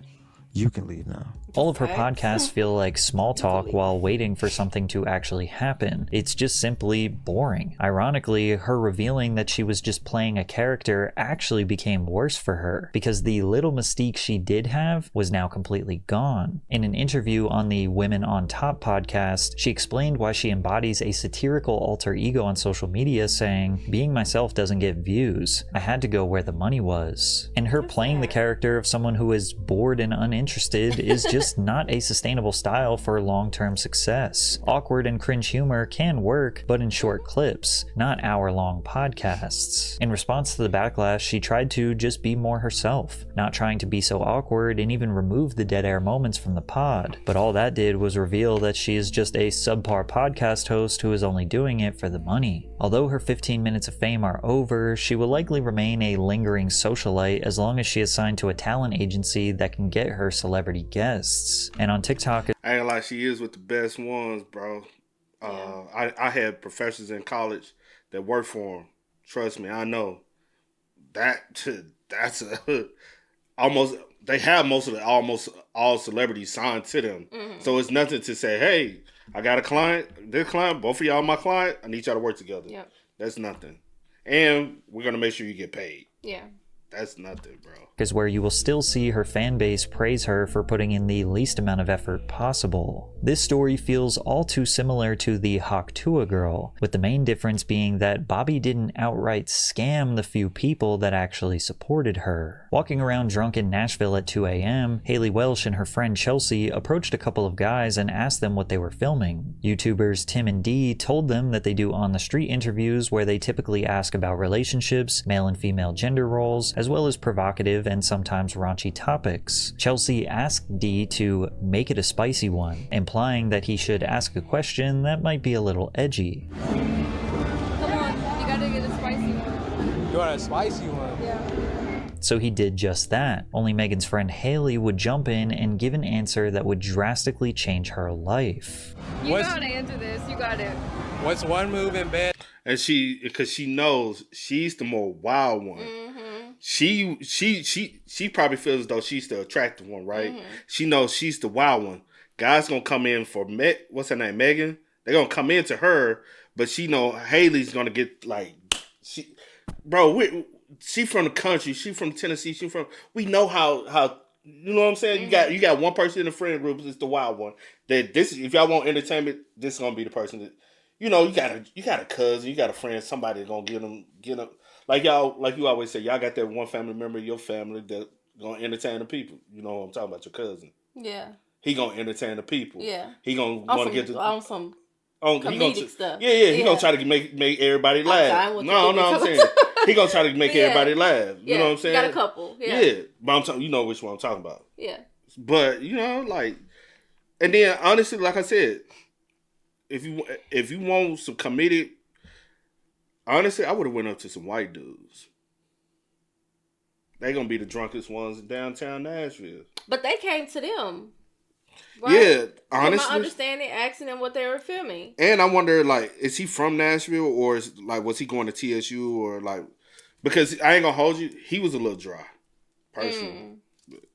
You can leave now. All of her podcasts feel like small talk while waiting for something to actually happen. It's just simply boring. Ironically, her revealing that she was just playing a character actually became worse for her, because the little mystique she did have was now completely gone. In an interview on the Women on Top podcast, she explained why she embodies a satirical alter ego on social media, saying, "Being myself doesn't get views. I had to go where the money was." And her playing the character of someone who is bored and uninterested is just not a sustainable style for long-term success. Awkward and cringe humor can work, but in short clips, not hour-long podcasts. In response to the backlash, she tried to just be more herself, not trying to be so awkward, and even remove the dead air moments from the pod. But all that did was reveal that she is just a subpar podcast host who is only doing it for the money. Although her 15 minutes of fame are over, she will likely remain a lingering socialite as long as she is signed to a talent agency that can get her celebrity guests. And on TikTok, I ain't like she is with the best ones, bro. I had professors in college that worked for them. Trust me, I know that's almost. They have almost all celebrities signed to them, so it's nothing to say. Hey, I got a client. This client, both of y'all, my client. I need y'all to work together. Yep. That's nothing, and we're gonna make sure you get paid. Yeah. That's nothing, bro. Is where you will still see her fan base praise her for putting in the least amount of effort possible. This story feels all too similar to the Haktua girl, with the main difference being that Bobby didn't outright scam the few people that actually supported her. Walking around drunk in Nashville at 2 a.m., Haley Welsh and her friend Chelsea approached a couple of guys and asked them what they were filming. YouTubers Tim and Dee told them that they do on-the-street interviews where they typically ask about relationships, male and female gender roles, as well as provocative and sometimes raunchy topics. Chelsea asked Dee to make it a spicy one, implying that he should ask a question that might be a little edgy. Come on, you gotta get a spicy one. You want a spicy one? Yeah. So he did just that, only Megan's friend Haley would jump in and give an answer that would drastically change her life. You gotta answer this, you got it. What's one move in bed? And because she knows she's the more wild one. She probably feels as though she's the attractive one, right? She knows she's the wild one. Guys gonna come in for what's her name, Megan? They're gonna come into her, but she know Haley's gonna get like she from the country. She from Tennessee. We know how you know what I'm saying. You got one person in the friend group is the wild one. That if y'all want entertainment, this is gonna be the person that you got a cousin, you got a friend, somebody gonna get them. Like you always say, y'all got that one family member of your family that gonna entertain the people. You know what I'm talking about, your cousin. Yeah. He gonna entertain the people. Yeah. He gonna want to get on some comedic stuff. Yeah. He gonna try to make everybody laugh. No, I'm saying he gonna try to make everybody laugh. You know what I'm saying? Got a couple. Yeah. But I'm talking. You know which one I'm talking about. Yeah. But and then honestly, like I said, if you want some comedic. Honestly, I would have went up to some white dudes. They gonna be the drunkest ones in downtown Nashville. But they came to them. Right? Yeah, honestly. From my understanding, asking them what they were filming. And I wonder, is he from Nashville or was he going to TSU or because I ain't gonna hold you, he was a little dry, personally.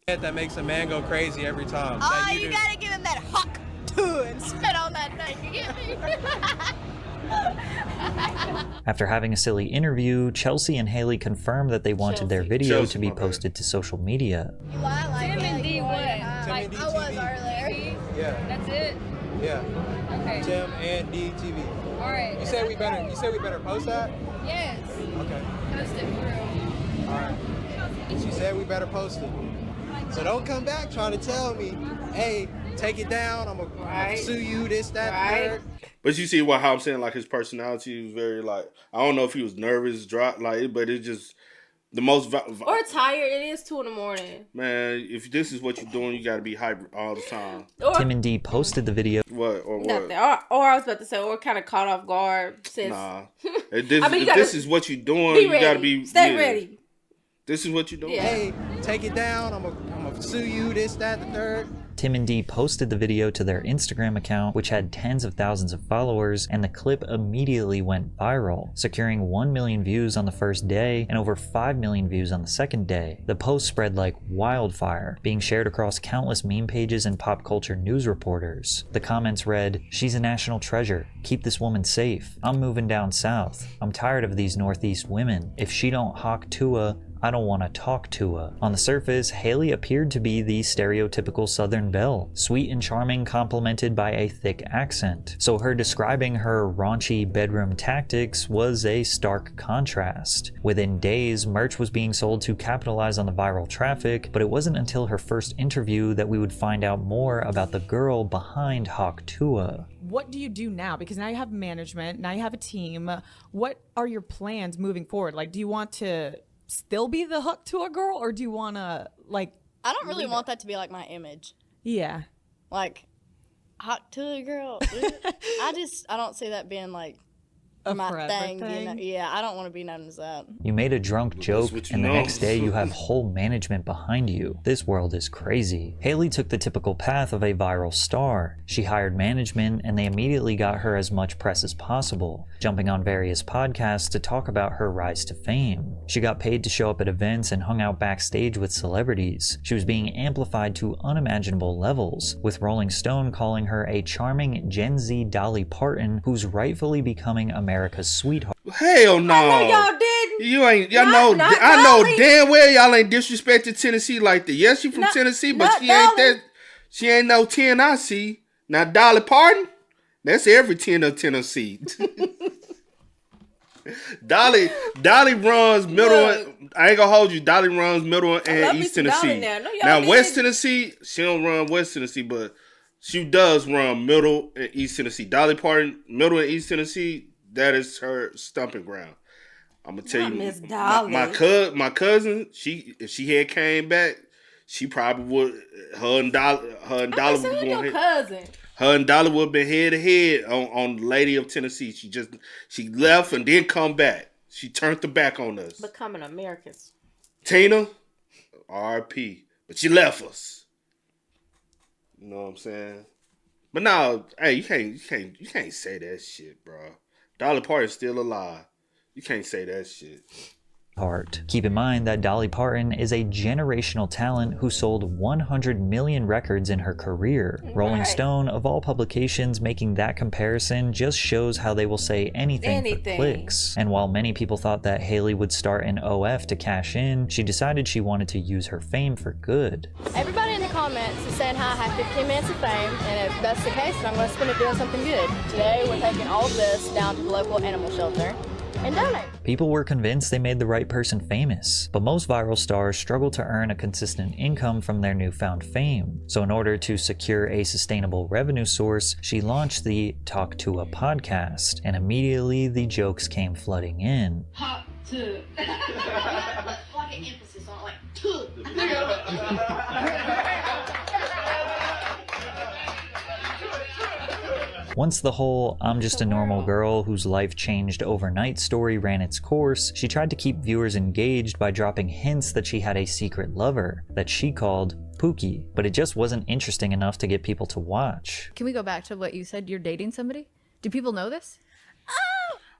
That makes a man go crazy every time. Oh, you gotta give him that hawk too and spit on that thing. You get me? After having a silly interview, Chelsea and Haley confirmed that they wanted their video to be posted to social media. You lie like Tim and D what? I was earlier. Yeah. That's it? Yeah. Okay. Tim and D TV. Alright. You said we better post that? Yes. Okay. Post it for real. All right. She said we better post it. So don't come back trying to tell me, hey, take it down. I'm gonna sue you. This, that, the third. But you see how I'm saying, like, his personality was very, like, I don't know if he was nervous, dropped, like, but it's just the most... or tired. It is 2 a.m. Man, if this is what you're doing, you got to be hyper all the time. Tim and D posted the video. What? Or what? Nothing. Or I was about to say, or kind of caught off guard. Since, nah. If this is what you're doing, you got to be... Stay ready. This is what you're doing. Yeah. Hey, take it down. I'm gonna sue you. This, that, the third. Tim and D posted the video to their Instagram account, which had tens of thousands of followers, and the clip immediately went viral, securing 1 million views on the first day and over 5 million views on the second day. The post spread like wildfire, being shared across countless meme pages and pop culture news reporters. The comments read, "She's a national treasure. Keep this woman safe. I'm moving down south. I'm tired of these Northeast women. If she don't hawk Tua, I don't want to talk to her." On the surface, Haley appeared to be the stereotypical Southern belle, sweet and charming, complemented by a thick accent. So her describing her raunchy bedroom tactics was a stark contrast. Within days, merch was being sold to capitalize on the viral traffic, but it wasn't until her first interview that we would find out more about the girl behind Hawk Tua. What do you do now? Because now you have management, now you have a team. What are your plans moving forward? Like, do you want to still be the hook to a girl, or do you want to, like... I don't really want that to be, like, my image. Yeah. Like, hot to a girl. I don't see that being, like, my thing. You know? Yeah, I don't want to be known as that. You made a drunk joke, and the next day you have whole management behind you. This world is crazy. Haley took the typical path of a viral star. She hired management, and they immediately got her as much press as possible, jumping on various podcasts to talk about her rise to fame. She got paid to show up at events and hung out backstage with celebrities. She was being amplified to unimaginable levels, with Rolling Stone calling her a charming Gen Z Dolly Parton who's rightfully becoming America's sweetheart. Hell no. I know y'all didn't. You ain't. Y'all know. I know damn well y'all ain't disrespected Tennessee like that. Yes, she from Tennessee, but she ain't that. She ain't no Tennessee. Now Dolly Parton, that's every 10 of Tennessee. Dolly runs middle. I ain't gonna hold you. Dolly runs middle and East Tennessee. Now West Tennessee, she don't run West Tennessee, but she does run middle and East Tennessee. Dolly Parton, middle and East Tennessee, that is her stomping ground. I'm gonna tell you, Miss Dolly. My cousin, if she had came back, she probably would. Her and Dolly would be going cousin. Her and Dolly would have been head to head on Lady of Tennessee. She left and then come back. She turned her back on us. Becoming Americans. Tina, R.I.P. But she left us. You know what I'm saying? But now, hey, you can't say that shit, bro. Dolly Parton's still alive. You can't say that shit. Keep in mind that Dolly Parton is a generational talent who sold 100 million records in her career. Rolling Stone, of all publications, making that comparison just shows how they will say anything for clicks. And while many people thought that Haley would start an OF to cash in, she decided she wanted to use her fame for good. Everybody in the comments is saying how I have 15 minutes of fame, and if that's the case, then I'm going to spend it doing something good. Today, we're taking all of this down to the local animal shelter and donate. People were convinced they made the right person famous, but most viral stars struggle to earn a consistent income from their newfound fame. So in order to secure a sustainable revenue source, she launched the Talk to a podcast, and immediately the jokes came flooding in. Hot to. Like an emphasis on like to. Once the whole "I'm just a normal girl whose life changed overnight" story ran its course, she tried to keep viewers engaged by dropping hints that she had a secret lover that she called Pookie, but it just wasn't interesting enough to get people to watch. Can we go back to what you said? You're dating somebody? Do people know this?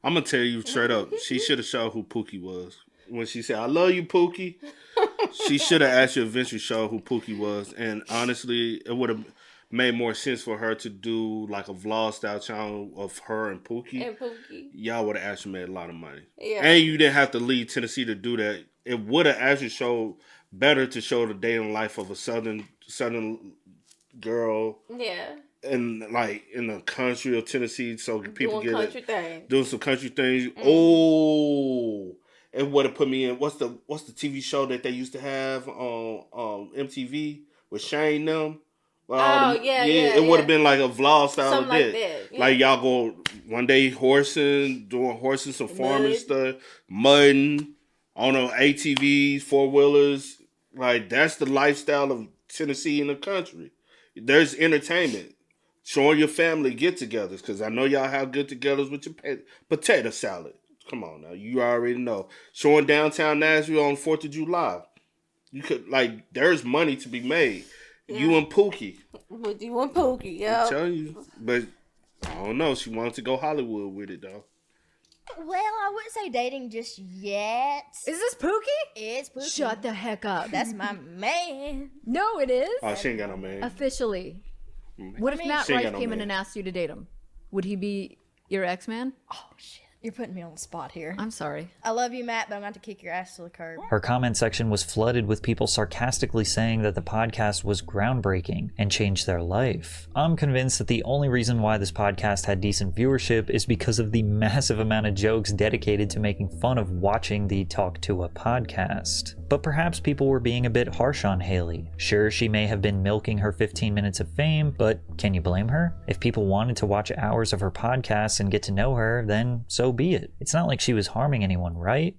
I'm gonna tell you straight up, she should have showed who Pookie was. When she said, "I love you, Pookie," she should have actually eventually showed who Pookie was. And honestly, it would have made more sense for her to do like a vlog style channel of her and Pookie. Y'all would have actually made a lot of money. Yeah. And you didn't have to leave Tennessee to do that. It would have actually showed better to show the day in life of a southern girl. Yeah. in like in the country of Tennessee, so people doing get country things. doing some country things. Oh, it would have put me in. What's the TV show that they used to have on MTV with Shane them? Well, it would have been like a vlog style something of like that. that. Yeah. Like y'all go one day doing horsing, some farming stuff, mudding on ATVs, 4-wheelers. Like that's the lifestyle of Tennessee in the country. There's entertainment, showing your family get-togethers, because I know y'all have get-togethers with your potato salad. Come on now, you already know. Showing downtown Nashville on 4th of July. You could there's money to be made. Yeah. You and Pookie. With you and Pookie, yeah. I'm telling you, but I don't know. She wanted to go Hollywood with it though. Well, I wouldn't say dating just yet. Is this Pookie? It's Pookie. Shut the heck up. That's my man. No, it is. Oh, she ain't got no man. Officially. What if Matt Rife came in and asked you to date him? Would he be your ex-man? Oh, shit. You're putting me on the spot here. I'm sorry. I love you, Matt, but I'm going to kick your ass to the curb. Her comment section was flooded with people sarcastically saying that the podcast was groundbreaking and changed their life. I'm convinced that the only reason why this podcast had decent viewership is because of the massive amount of jokes dedicated to making fun of watching the Talk to a podcast. But perhaps people were being a bit harsh on Haley. Sure, she may have been milking her 15 minutes of fame, but can you blame her? If people wanted to watch hours of her podcast and get to know her, then so be it. It's not like she was harming anyone, right?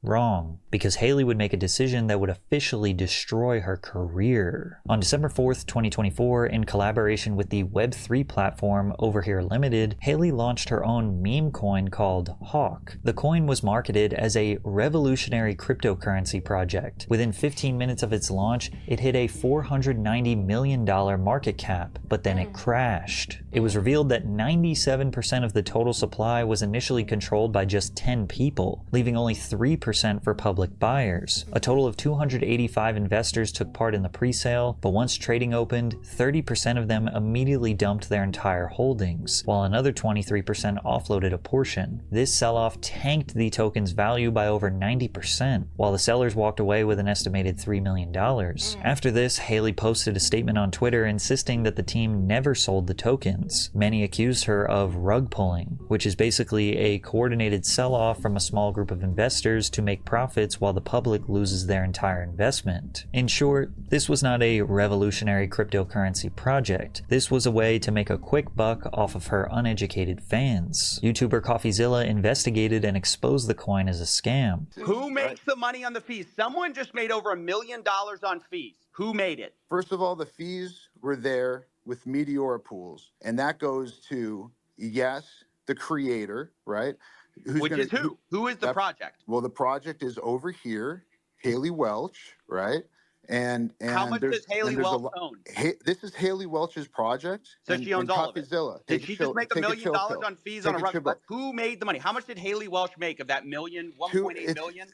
Wrong, because Haley would make a decision that would officially destroy her career. On December 4th, 2024, in collaboration with the Web3 platform Over Here Limited, Haley launched her own meme coin called Hawk. The coin was marketed as a revolutionary cryptocurrency project. Within 15 minutes of its launch, it hit a $490 million market cap, but then it crashed. It was revealed that 97% of the total supply was initially controlled by just 10 people, leaving only 3% for public buyers. A total of 285 investors took part in the pre-sale, but once trading opened, 30% of them immediately dumped their entire holdings, while another 23% offloaded a portion. This sell-off tanked the token's value by over 90%, while the sellers walked away with an estimated $3 million. After this, Haley posted a statement on Twitter insisting that the team never sold the tokens. Many accused her of rug pulling, which is basically a coordinated sell-off from a small group of investors to make profits while the public loses their entire investment. In short, this was not a revolutionary cryptocurrency project. This was a way to make a quick buck off of her uneducated fans. YouTuber CoffeeZilla investigated and exposed the coin as a scam. Who makes the money on the fees? Someone just made over $1 million on fees. Who made it? First of all, the fees were there with Meteora Pools, and that goes to, yes, the creator, right? Who is the project? Well, the project is over here, Haley Welch, right? And how much does Haley Welch own? This is Haley Welch's project. So she owns all of it. Did she just make $1 million on fees on a rug? Who made the money? How much did Haley Welch make of that million? 1.8 million?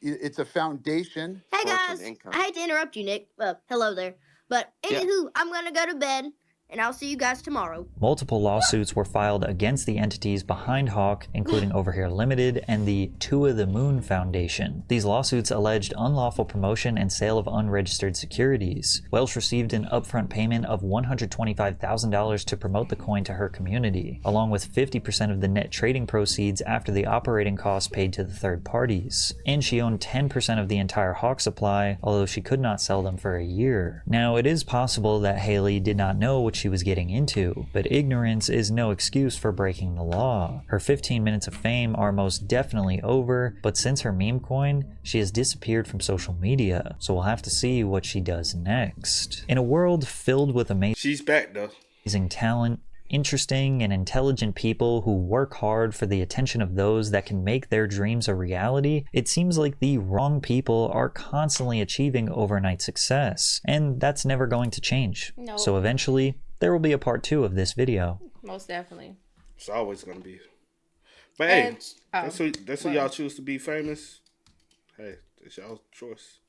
It's a foundation. Hey guys, I hate to interrupt you, Nick. Hello there. But anywho, I'm gonna go to bed. And I'll see you guys tomorrow. Multiple lawsuits were filed against the entities behind Hawk, including Over Here Limited and the To the Moon Foundation. These lawsuits alleged unlawful promotion and sale of unregistered securities. Welch received an upfront payment of $125,000 to promote the coin to her community, along with 50% of the net trading proceeds after the operating costs paid to the third parties. And she owned 10% of the entire Hawk supply, although she could not sell them for a year. Now, it is possible that Haley did not know what she was getting into, but ignorance is no excuse for breaking the law. Her 15 minutes of fame are most definitely over, but since her meme coin, she has disappeared from social media, so we'll have to see what she does next. In a world filled with she's back though. Amazing talent, interesting and intelligent people who work hard for the attention of those that can make their dreams a reality, it seems like the wrong people are constantly achieving overnight success, and that's never going to change. Nope. So eventually, there will be a part 2 of this video. Most definitely. It's always gonna be. But hey, that's who y'all choose to be famous. Hey, it's y'all's choice.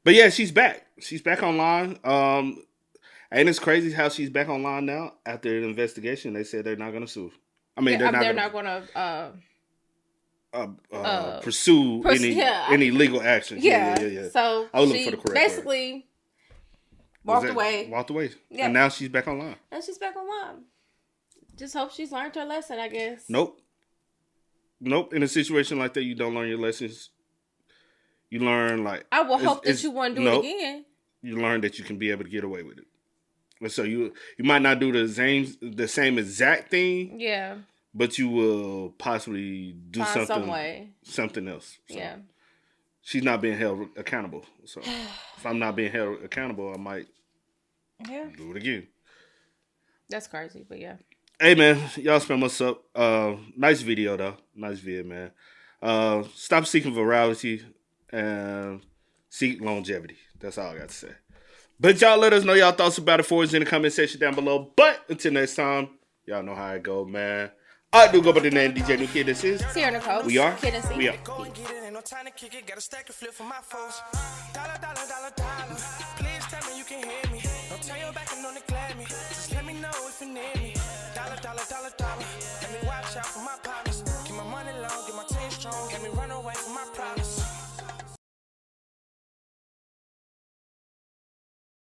But yeah, she's back. She's back online. And it's crazy how she's back online now after an investigation. They said they're not going to sue. I mean, they're not going to pursue any legal action. Yeah. So I was looking for the correct basically, Walked away. Yeah. And now she's back online. And she's back online. Just hope she's learned her lesson, I guess. Nope. In a situation like that, you don't learn your lessons. You learn like I will hope that you won't do it again. You learn that you can be able to get away with it. And so you might not do the same exact thing. Yeah. But you will possibly do something else. So yeah. She's not being held accountable. So if I'm not being held accountable, I might do it again. That's crazy, but yeah. Hey man, y'all spend what's up. Nice video though. Nice video, man. Stop seeking virality and seek longevity. That's all I got to say. But y'all let us know y'all thoughts about it for us in the comment section down below. But until next time, y'all know how it go, man. I do go by the name DJ New Kid. This is Sierra Nicole. We are. Kid and C. We are. Go and get it, ain't no time to kick it. Got a stack of flip for my folks. Dollar, dollar, dollar, dollar. Please tell me you can hear me. Don't turn your back and don't neglect me. Just let me know if you need me. Dollar, dollar, dollar, dollar. Let me watch out for my partners. Keep my money long, get my team strong. Let me run away from my problems.